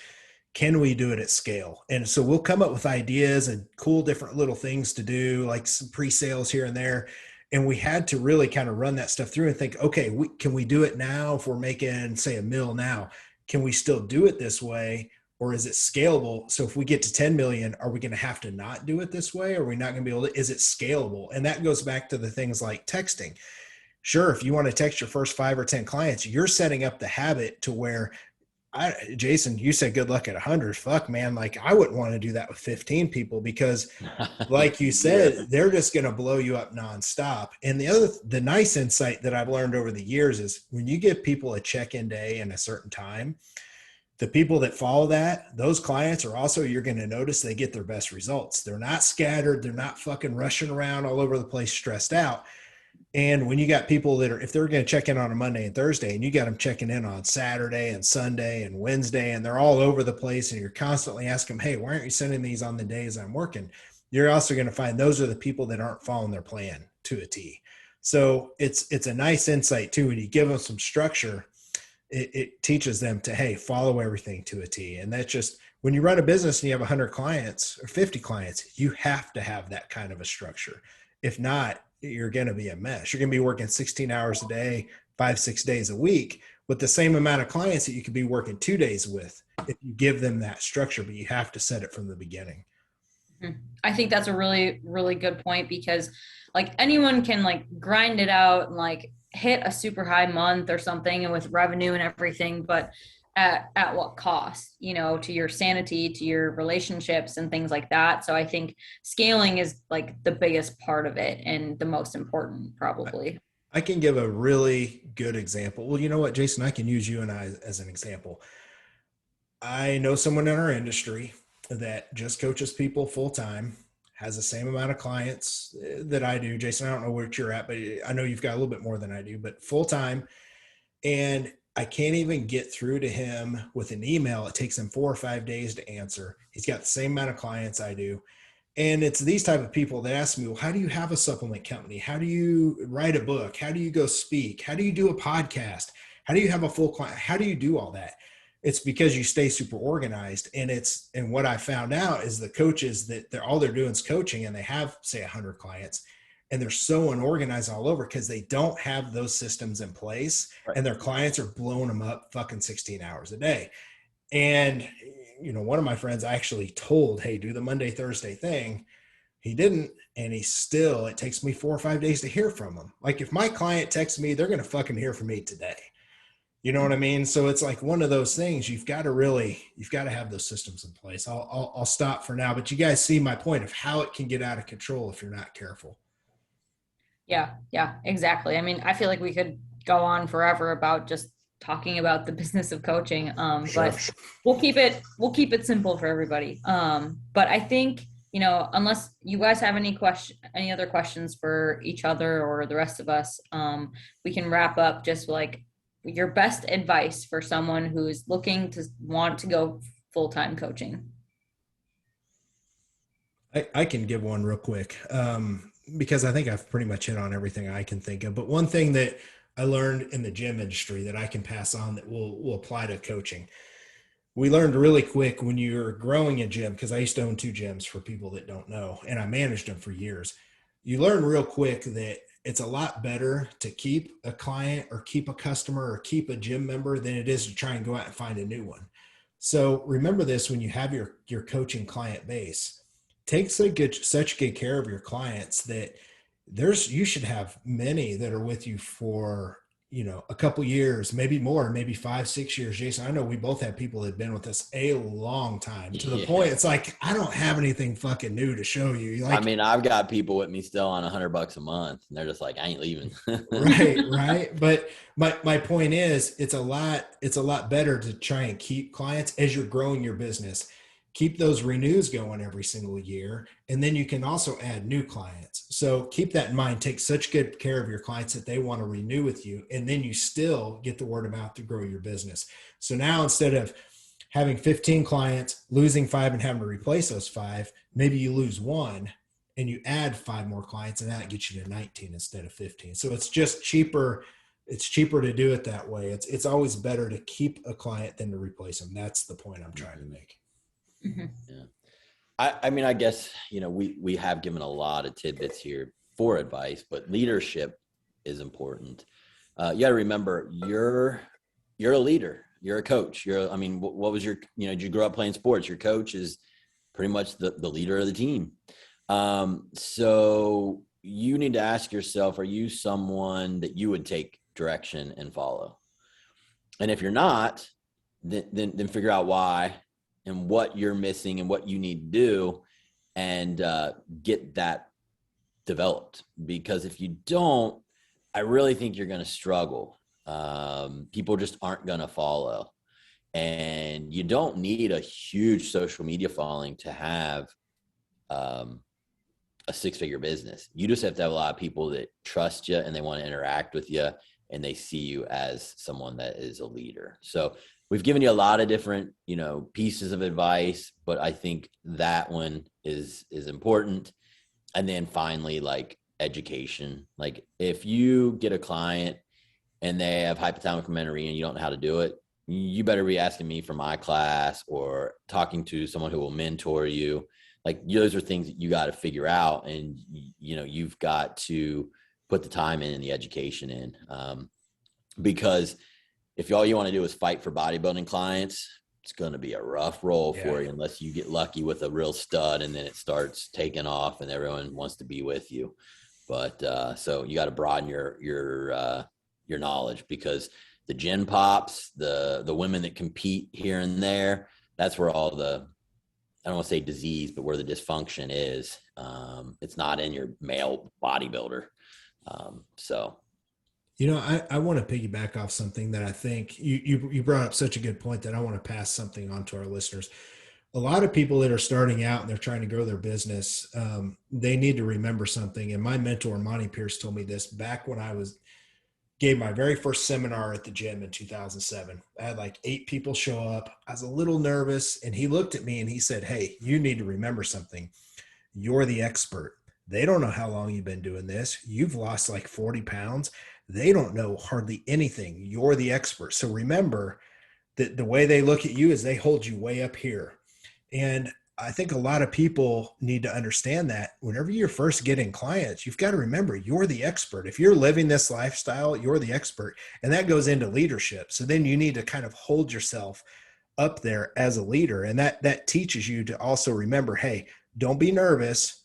can we do it at scale? And so we'll come up with ideas and cool different little things to do, like some pre-sales here and there. And we had to really kind of run that stuff through and think, okay, can we do it now? If we're making, say, $1 million now, can we still do it this way? Or is it scalable? So if we get to 10 million, are we going to have to not do it this way? Are we not going to be able to, is it scalable? And that goes back to the things like texting. Sure, if you want to text your first 5 or 10 clients, you're setting up the habit to where, Jason, you said good luck at 100. Fuck, man, like I wouldn't want to do that with 15 people, because like you said, they're just going to blow you up nonstop. And the nice insight that I've learned over the years is, when you give people a check-in day and a certain time, the people that follow that, those clients are also, you're going to notice they get their best results. They're not scattered. They're not fucking rushing around all over the place, stressed out. And when you got people that are, if they're going to check in on a Monday and Thursday, and you got them checking in on Saturday and Sunday and Wednesday, and they're all over the place, and you're constantly asking them, hey, why aren't you sending these on the days I'm working? You're also going to find those are the people that aren't following their plan to a T. So it's a nice insight too. When you give them some structure, it teaches them to, hey, follow everything to a T. And that's just, when you run a business and you have 100 clients or 50 clients, you have to have that kind of a structure. If not, you're going to be a mess. You're going to be working 16 hours a day, 5-6 days a week, with the same amount of clients that you could be working 2 days with, if you give them that structure, but you have to set it from the beginning. I think that's a really, really good point, because like anyone can like grind it out and like hit a super high month or something, and with revenue and everything, but at what cost, you know, to your sanity, to your relationships and things like that. So I think scaling is like the biggest part of it and the most important, probably. I can give a really good example. Well, you know what, Jason, I can use you and I as an example. I know someone in our industry that just coaches people full time, has the same amount of clients that I do. Jason, I don't know where you're at, but I know you've got a little bit more than I do, but full time. And I can't even get through to him with an email. It takes him 4 or 5 days to answer. He's got the same amount of clients I do. And it's these type of people that ask me, well, how do you have a supplement company? How do you write a book? How do you go speak? How do you do a podcast? How do you have a full client? How do you do all that? It's because you stay super organized. And what I found out is the coaches that all they're doing is coaching, and they have, say, 100 clients, and they're so unorganized all over because they don't have those systems in place, right, and their clients are blowing them up fucking 16 hours a day. And, you know, one of my friends I actually told, hey, do the Monday, Thursday thing. He didn't. And it takes me 4 or 5 days to hear from him. Like, if my client texts me, they're going to fucking hear from me today. You know what I mean? So it's like one of those things. You've got to have those systems in place. I'll stop for now, but you guys see my point of how it can get out of control if you're not careful. Yeah, exactly. I mean, I feel like we could go on forever about just talking about the business of coaching. But we'll keep it simple for everybody. But I think, you know, unless you guys have any other questions for each other or the rest of us, we can wrap up just like your best advice for someone who's looking to want to go full-time coaching. I can give one real quick, because I think I've pretty much hit on everything I can think of. But one thing that I learned in the gym industry that I can pass on that will apply to coaching. We learned really quick when you're growing a gym, because I used to own two gyms for people that don't know, and I managed them for years. You learn real quick that it's a lot better to keep a client or keep a customer or keep a gym member than it is to try and go out and find a new one. So remember this when you have your coaching client base. Take such good care of your clients that you should have many that are with you for, a couple years, maybe more, maybe 5, 6 years. Jason, I know we both have people that have been with us a long time, to the point Yeah. it's like, I don't have anything fucking new to show you. I Like, mean, I've got people with me still on $100 a month, and they're just like, I ain't leaving. right. But my point is, it's a lot better to try and keep clients as you're growing your business. Keep those renews going every single year, and then you can also add new clients. So keep that in mind. Take such good care of your clients that they want to renew with you, and then you still get the word of mouth to grow your business. So now, instead of having 15 clients, losing 5 and having to replace those 5, maybe you lose 1 and you add 5 more clients, and that gets you to 19 instead of 15. So it's just cheaper. It's cheaper to do it that way. It's always better to keep a client than to replace them. That's the point I'm trying to make. Mhm. Yeah. I mean, I guess, we have given a lot of tidbits here for advice, but leadership is important. You got to remember, you're a leader, you're a coach. What was did you grow up playing sports? Your coach is pretty much the leader of the team. So you need to ask yourself, are you someone that you would take direction and follow? And if you're not, then figure out why and what you're missing and what you need to do, and get that developed. Because if you don't, I really think you're going to struggle. People just aren't going to follow. And you don't need a huge social media following to have a 6-figure business. You just have to have a lot of people that trust you and they want to interact with you, and they see you as someone that is a leader. So we've given you a lot of different, pieces of advice, but I think that one is important. And then finally, like education. Like if you get a client and they have hypothalamic amenorrhea and you don't know how to do it, you better be asking me for my class or talking to someone who will mentor you. Like those are things that you got to figure out, and you've got to put the time in and the education in, because if all you want to do is fight for bodybuilding clients, it's going to be a rough roll for you unless you get lucky with a real stud, and then it starts taking off and everyone wants to be with you. But so you got to broaden your knowledge, because the gen pops, the women that compete here and there, that's where all the, I don't want to say disease, but where the dysfunction is. It's not in your male bodybuilder. So. I want to piggyback off something that I think you brought up such a good point that I want to pass something on to our listeners. A lot of people that are starting out and they're trying to grow their business, they need to remember something. And my mentor, Monty Pierce, told me this back when I gave my very first seminar at the gym in 2007. I had like 8 people show up. I was a little nervous, and he looked at me and he said, "Hey, you need to remember something. You're the expert. They don't know how long you've been doing this. You've lost like 40 pounds. They don't know hardly anything. You're the expert. So remember that the way they look at you is they hold you way up here." And I think a lot of people need to understand that whenever you're first getting clients, you've got to remember you're the expert. If you're living this lifestyle, you're the expert. And that goes into leadership. So then you need to kind of hold yourself up there as a leader. And that teaches you to also remember, hey, don't be nervous.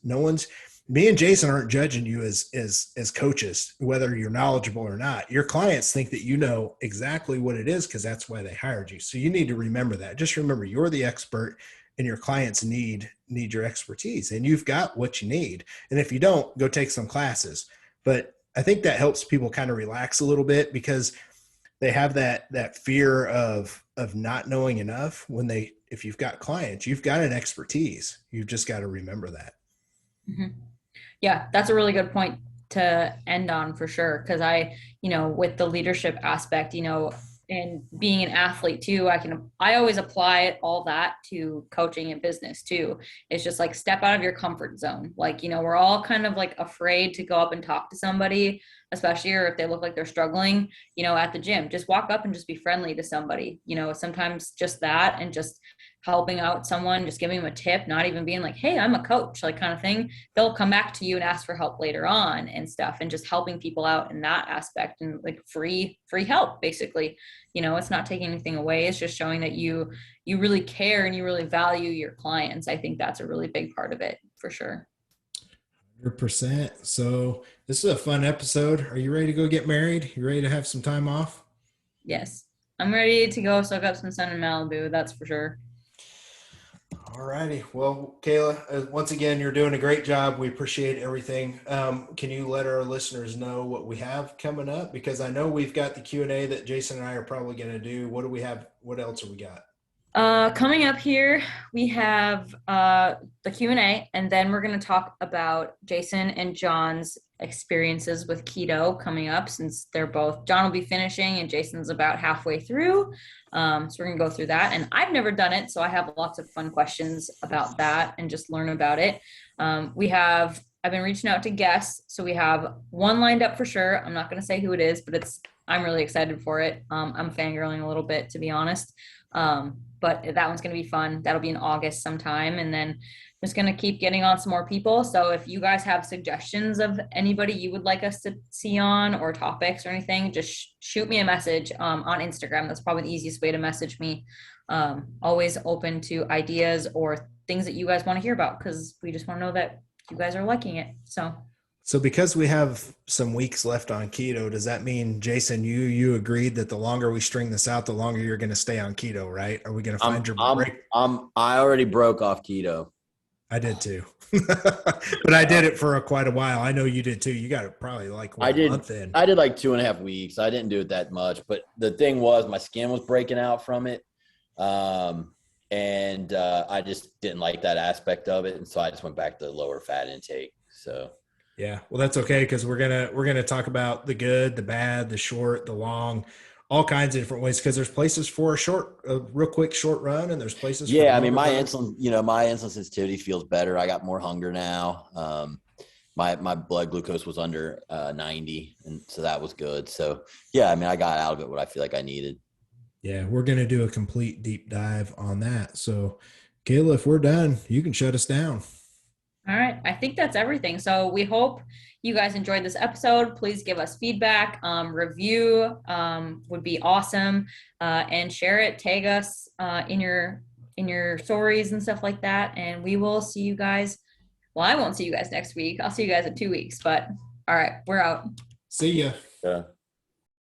Me and Jason aren't judging you as coaches, whether you're knowledgeable or not. Your clients think that you know exactly what it is because that's why they hired you. So you need to remember that. Just remember you're the expert, and your clients need your expertise, and you've got what you need. And if you don't, go take some classes. But I think that helps people kind of relax a little bit, because they have that fear of not knowing enough. If you've got clients, you've got an expertise. You've just got to remember that. Mm-hmm. Yeah, that's a really good point to end on for sure. Cause with the leadership aspect, and being an athlete too, I always apply all that to coaching and business too. It's just like step out of your comfort zone. Like, we're all kind of like afraid to go up and talk to somebody, especially or if they look like they're struggling, at the gym. Just walk up and just be friendly to somebody. Sometimes just that, and just helping out someone, just giving them a tip, not even being like, hey, I'm a coach, like kind of thing. They'll come back to you and ask for help later on and stuff, and just helping people out in that aspect, and like free help, basically. It's not taking anything away. It's just showing that you really care and you really value your clients. I think that's a really big part of it, for sure. 100%. So this is a fun episode. Are you ready to go get married? You ready to have some time off? Yes, I'm ready to go soak up some sun in Malibu. That's for sure. All righty. Well, Kayla, once again, you're doing a great job. We appreciate everything. Can you let our listeners know what we have coming up? Because I know we've got the Q&A that Jason and I are probably going to do. What do we have? What else have we got? Coming up here, we have the Q&A, and then we're going to talk about Jason and John's experiences with keto coming up, since John will be finishing and Jason's about halfway through. So we're going to go through that, and I've never done it, so I have lots of fun questions about that and just learn about it. I've been reaching out to guests, so we have one lined up for sure. I'm not going to say who it is, but I'm really excited for it. I'm fangirling a little bit, to be honest. But that one's going to be fun. That'll be in August sometime. And then just going to keep getting on some more people. So if you guys have suggestions of anybody you would like us to see on, or topics or anything, just shoot me a message on Instagram. That's probably the easiest way to message me. Always open to ideas or things that you guys want to hear about, because we just want to know that you guys are liking it. So because we have some weeks left on keto, does that mean, Jason, you agreed that the longer we string this out, the longer you're going to stay on keto, right? Are we going to find your break? I already broke off keto. I did too, but I did it for quite a while. I know you did too. You got it probably like a month in. I did like 2.5 weeks. I didn't do it that much, but the thing was my skin was breaking out from it. And I just didn't like that aspect of it. And so I just went back to lower fat intake. So. Yeah, well, that's okay, because we're gonna talk about the good, the bad, the short, the long, all kinds of different ways. Because there's places for a real quick short run, and there's places. Yeah, I mean, my insulin sensitivity feels better. I got more hunger now. My blood glucose was under 90, and so that was good. So yeah, I mean, I got out of it what I feel like I needed. Yeah, we're gonna do a complete deep dive on that. So, Kayla, if we're done, you can shut us down. All right. I think that's everything. So we hope you guys enjoyed this episode. Please give us feedback. Review would be awesome. And share it. Tag us in your stories and stuff like that. And we will see you guys. Well, I won't see you guys next week. I'll see you guys in 2 weeks. But all right, we're out. See ya. Yeah.